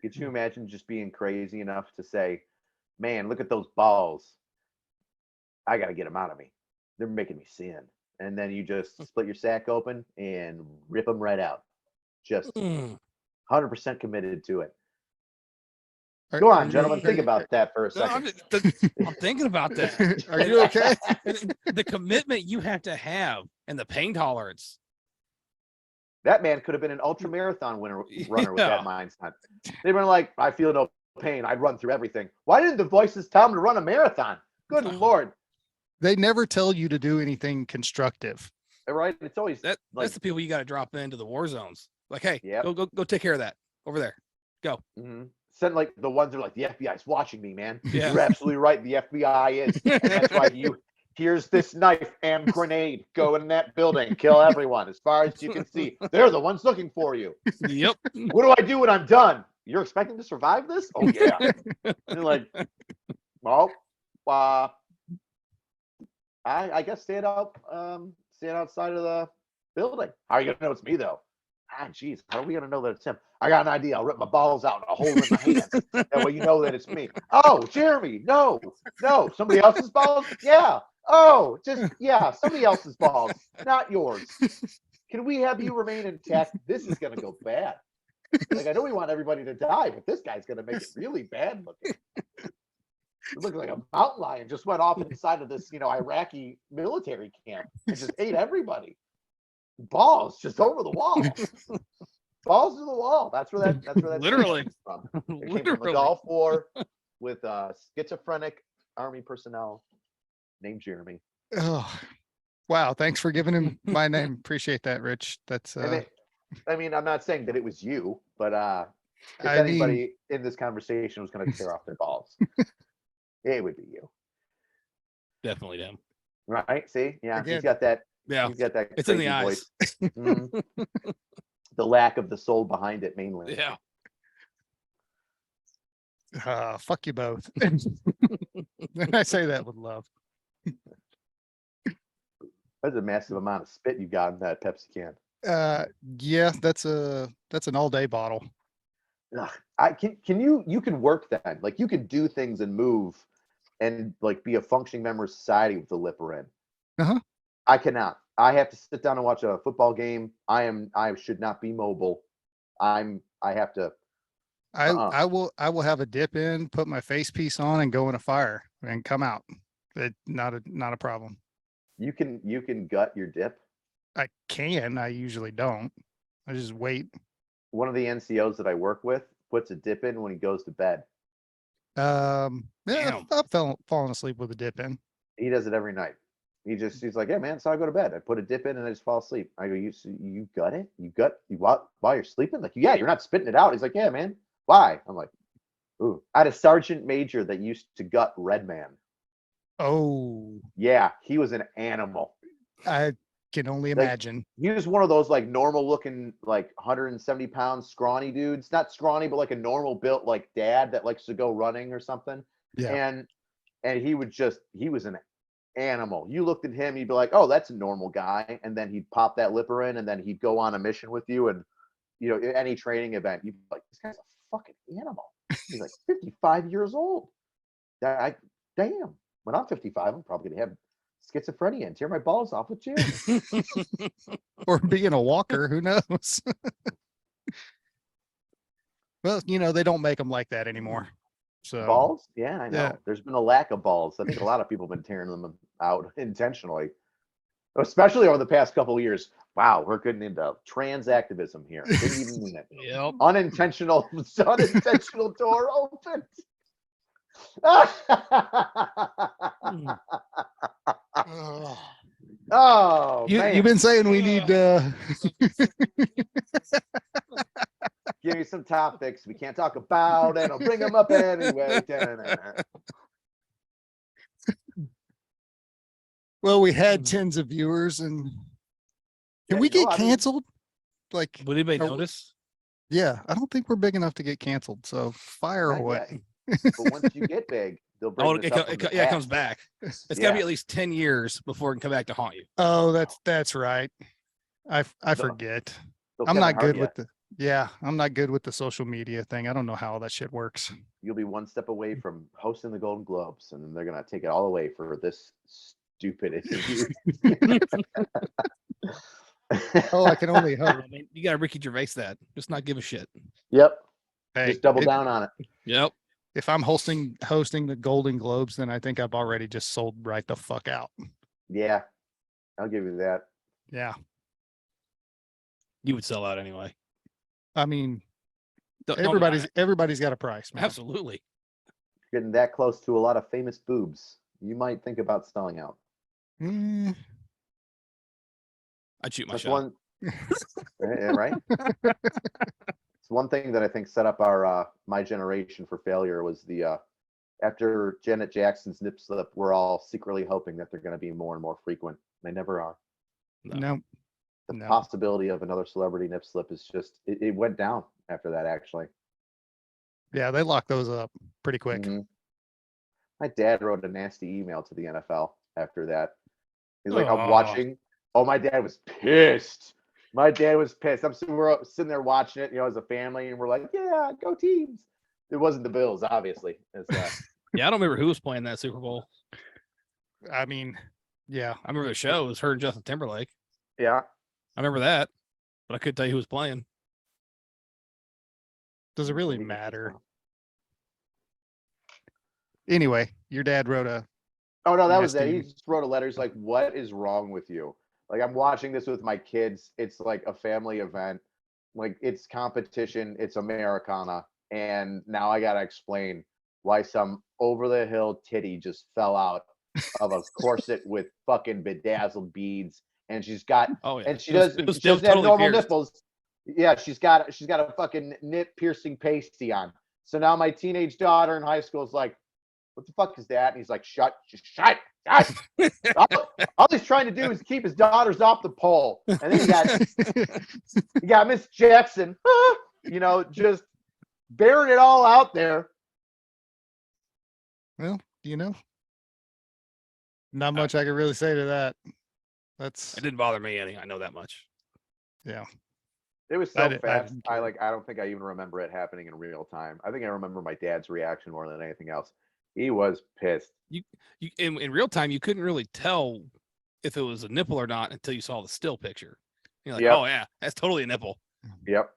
Could you imagine just being crazy enough to say, man, look at those balls. I got to get them out of me. They're making me sin. And then you just split your sack open and rip them right out. Just 100% committed to it. Go on, gentlemen. Think about that for a second. I'm thinking about that. Are you okay? The commitment you have to have and the pain tolerance. That man could have been an ultra marathon runner with that mindset. They were like, I feel no pain. I'd run through everything. Why didn't the voices tell him to run a marathon? Good Lord. They never tell you to do anything constructive. Right? It's always That's the people you got to drop into the war zones. Like, hey, Yep. go take care of that over there. Go. Mm-hmm. Send like the ones that are like, the FBI's watching me, man. Yeah. You're absolutely right. The FBI is. And that's why here's this knife and grenade. Go in that building. Kill everyone. As far as you can see. They're the ones looking for you. Yep. What do I do when I'm done? You're expecting to survive this? Oh, yeah. And you're like, well, I guess stand outside of the building. How are you going to know it's me, though? Geez, how are we going to know that it's him? I got an idea. I'll rip my balls out and I'll hold them in my hands. That way you know that it's me. Oh, Jeremy, no. Somebody else's balls? Yeah. Oh, somebody else's balls, not yours. Can we have you remain intact? This is gonna go bad. Like, I know we want everybody to die, but this guy's gonna make it really bad looking. It looked like a mountain lion just went off inside of this, Iraqi military camp and just ate everybody. Balls just over the wall. Balls to the wall. That's where that Literally came from. It came from the Gulf War with schizophrenic army personnel named Jeremy. Oh, wow. Thanks for giving him my name. Appreciate that, Rich. That's I mean, I'm not saying that it was you, but if anybody in this conversation was going to tear off their balls, it would be you. Definitely him. Right? See? Yeah. Again. He's got that. Yeah. He's got that. It's in the voice. eyes. Mhm. The lack of the soul behind it, mainly. Yeah. Fuck you both. And I say that with love. That's a massive amount of spit you got in that Pepsi can. Yeah, that's an all-day bottle. Ugh. You can work that. Like, you can do things and move and like be a functioning member of society with the lipper in. Uh-huh. I cannot. I have to sit down and watch a football game. I should not be mobile. I have to. I will have a dip in, put my face piece on, and go in a fire and come out. Not a problem. You can gut your dip. I can. I usually don't. I just wait. One of the NCOs that I work with puts a dip in when he goes to bed. Yeah, Damn. I've fallen asleep with a dip in. He does it every night. He's like, yeah, man. So I go to bed. I put a dip in and I just fall asleep. I go, you gut it? While you're sleeping? Like, yeah, you're not spitting it out. He's like, yeah, man. Why? I'm like, ooh. I had a sergeant major that used to gut Redman. Oh, Yeah, he was an animal. I can only imagine. He was one of those like normal looking, like 170 pound scrawny dudes. Not scrawny, but like a normal built like dad that likes to go running or something. Yeah. And he was an animal. You looked at him, you'd be like, oh, that's a normal guy. And then he'd pop that lipper in and then he'd go on a mission with you. And, any training event, you'd be like, this guy's a fucking animal. He's like 55 years old. Damn. When I'm 55, I'm probably going to have schizophrenia and tear my balls off with you. Or being a walker, who knows? Well, they don't make them like that anymore. So Balls? Yeah, I know. Yeah. There's been a lack of balls. I think a lot of people have been tearing them out intentionally, especially over the past couple of years. Wow, we're getting into trans activism here. Didn't even mean it. Yep. Unintentional door open. Oh, man. You've been saying we need Give me some topics we can't talk about, and I'll bring them up anyway. Well, we had tens of viewers, and can we get canceled? Like, Would anybody notice? Yeah, I don't think we're big enough to get canceled. So fire Not away. But once you get big, they'll bring this up from the it comes past. back. It's got to be at least 10 years before it can come back to haunt you. Oh, that's right. I forget. They'll I'm Kevin not Hart good you. with I'm not good with the social media thing. I don't know how all that shit works. You'll be one step away from hosting the Golden Globes, and then they're gonna take it all away for this stupid interview. Oh, I can only hope. I mean, you got to Ricky Gervais that. Just not give a shit. Yep. Hey, Just double down on it. Yep. If I'm hosting the Golden Globes, then I think I've already just sold right the fuck out. Yeah, I'll give you that. Yeah. You would sell out anyway. I mean, Don't everybody's got a price, man. Absolutely. Getting that close to a lot of famous boobs, you might think about selling out. I'd shoot my That's shot. one, right? It's one thing that I think set up our my generation for failure was the after Janet Jackson's nip slip, we're all secretly hoping that they're going to be more and more frequent. They never are. No. The possibility of another celebrity nip slip is just it went down after that, actually. Yeah, they locked those up pretty quick. Mm-hmm. My dad wrote a nasty email to the NFL after that. He's like, I'm watching. Oh, my dad was pissed. We're sitting there watching it, as a family, and we're like, yeah, go teams. It wasn't the Bills, obviously. Yeah, I don't remember who was playing that Super Bowl. I mean, Yeah. I remember the show. It was her and Justin Timberlake. Yeah. I remember that, but I couldn't tell you who was playing. Does it really matter? Anyway, your dad wrote a. Oh no, that was it. nasty- He just wrote a letter. He's like, "What is wrong with you?" Like, I'm watching this with my kids. It's like a family event. Like, it's competition. It's Americana, and now I gotta explain why some over the hill titty just fell out of a corset with fucking bedazzled beads, and she's got, Oh yeah, and she it was doesn't have totally normal pierced. nipples. Yeah, she's got a fucking nip piercing pasty on. So now my teenage daughter in high school is like, "What the fuck is that?" And he's like, shut. All he's trying to do is keep his daughters off the pole. And then you got Miss Jackson, just bearing it all out there. Well, not much I can really say to that. It didn't bother me any. I know that much. Yeah. It was so I fast. didn't I care. don't think I even remember it happening in real time. I think I remember my dad's reaction more than anything else. He was pissed. You in real time, you couldn't really tell if it was a nipple or not until you saw the still picture. You're like, Yep. oh yeah, that's totally a nipple. Yep.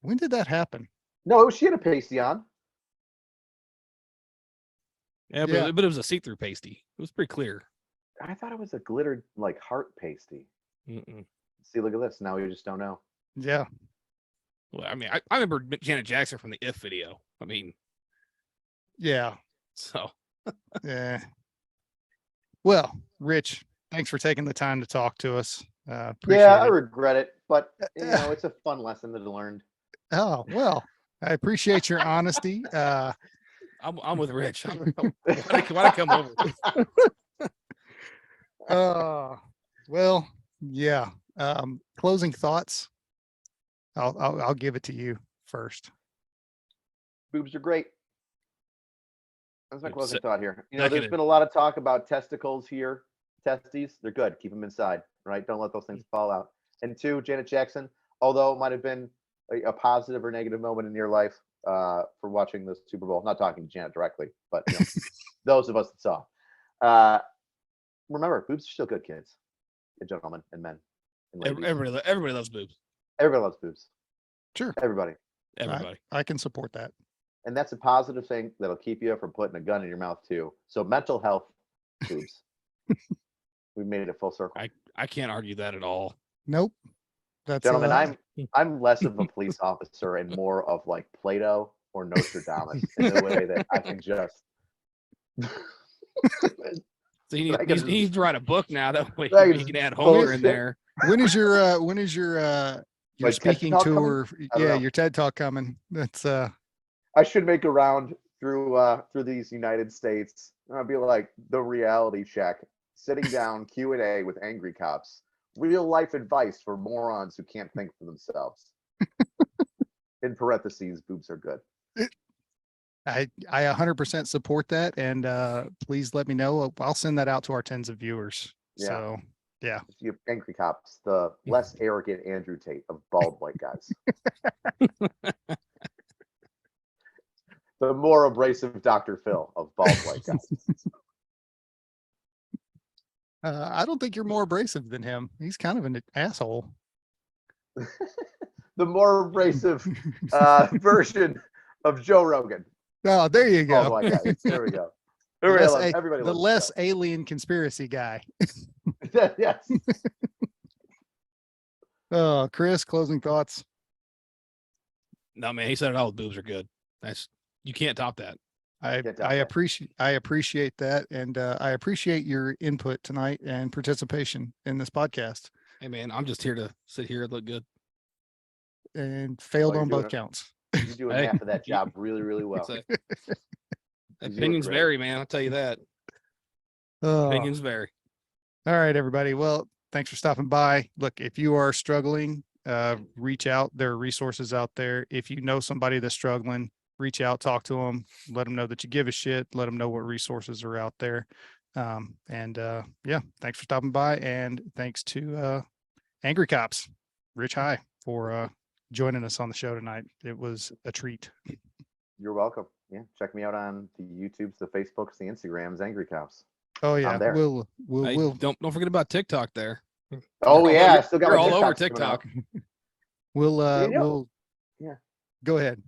When did that happen? No, she had a pasty on. Yeah, Yeah. but it was a see-through pasty. It was pretty clear. I thought it was a glittered like heart pasty. Mm-mm. See, look at this. Now we just don't know. Yeah. Well, I mean, I remember Janet Jackson from the If video. I mean, Yeah. so Yeah. Well, Rich, thanks for taking the time to talk to us. Appreciate Yeah, I it. regret it, but it's a fun lesson that I learned. Oh, well, I appreciate your honesty. I'm with Rich. Why'd I come over? Well, yeah. Closing thoughts. I'll give it to you first. Boobs are great. That's my Yep, closing se- thought here. There's seconded. been a lot of talk about testicles here. Testes, they're good. Keep them inside, right? Don't let those things fall out. And two, Janet Jackson, although it might have been a positive or negative moment in your life for watching the Super Bowl, not talking to Janet directly, but those of us that saw. Remember, boobs are still good, kids and gentlemen and men and ladies. Everybody loves boobs. Everybody loves boobs. Sure. Everybody. Everybody. I can support that. And that's a positive thing that'll keep you from putting a gun in your mouth too. So mental health, boobs. We made it full circle. I can't argue that at all. Nope. That's Gentlemen, I'm less of a police officer and more of like Plato or Nostradamus in the way that I can just. So he needs to write a book now. That way That he is can add Homer in bullshit. there. When is your Like TED speaking Talk tour? coming? I don't Yeah, know. your TED Talk coming. That's I should make a round through these United States. I'll be like the reality check, sitting down Q&A with angry cops. Real life advice for morons who can't think for themselves. In parentheses, boobs are good. I 100% support that, and please let me know. I'll send that out to our tens of viewers. Yeah. So yeah, You angry cops, the less arrogant Andrew Tate of bald white guys. The more abrasive Dr. Phil of bald white guys. I don't think you're more abrasive than him. He's kind of an asshole. The more abrasive version of Joe Rogan. Oh, there you Bald go. white guys. There we go. Everybody The loves less Joe. alien conspiracy guy. Yes. Chris, closing thoughts. No, man, he said it all. Boobs are good. You can't top that. I appreciate that, and I appreciate your input tonight and participation in this podcast. Hey, man, I'm just here to sit here and look good. And failed you're on doing both it. counts. You're doing Hey. half of that job really, really well. So, doing opinions great. vary, man. I'll tell you that. Oh. Opinions vary. All right, everybody. Well, thanks for stopping by. Look, if you are struggling, reach out. There are resources out there. If you know somebody that's struggling, reach out, talk to them, let them know that you give a shit, let them know what resources are out there. Yeah, thanks for stopping by. And thanks to Angry Cops, Rich High, for joining us on the show tonight. It was a treat. You're welcome. Yeah. Check me out on the YouTubes, the Facebooks, the Instagrams, Angry Cops. Oh yeah, I'm there. Hey, we'll don't forget about TikTok there. Oh You're all- yeah, I you're- still got you're my all over TikToks coming out. TikTok. You know- we'll Yeah. go ahead.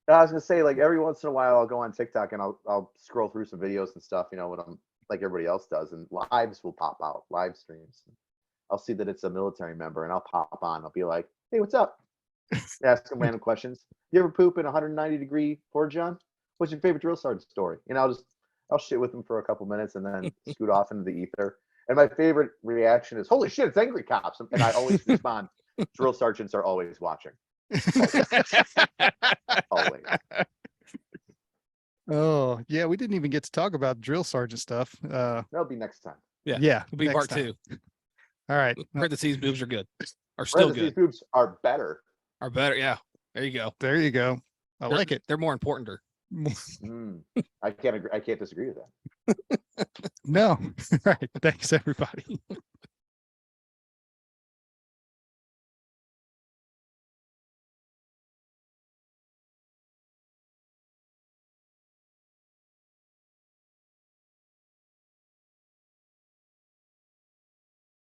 I was gonna say, like every once in a while, I'll go on TikTok and I'll scroll through some videos and stuff, you know, when I'm like everybody else does, and lives will pop out, live streams. I'll see that it's a military member, and I'll pop on. I'll be like, "Hey, what's up?" Ask them random questions. You ever poop in 190-degree port, John? What's your favorite drill sergeant story? And I'll shit with them for a couple minutes and then scoot off into the ether. And my favorite reaction is, "Holy shit, it's angry cops!" And I always respond, "Drill sergeants are always watching." Always. Oh yeah, we didn't even get to talk about drill sergeant stuff. That'll be next time. Yeah, It'll be next part time. 2. All right, Parentheses boobs are good. Are still Parentheses good. boobs are better. Are better. Yeah. There you go. there you go. I like it. They're more important. I can't disagree with that. No, all right. Thanks everybody.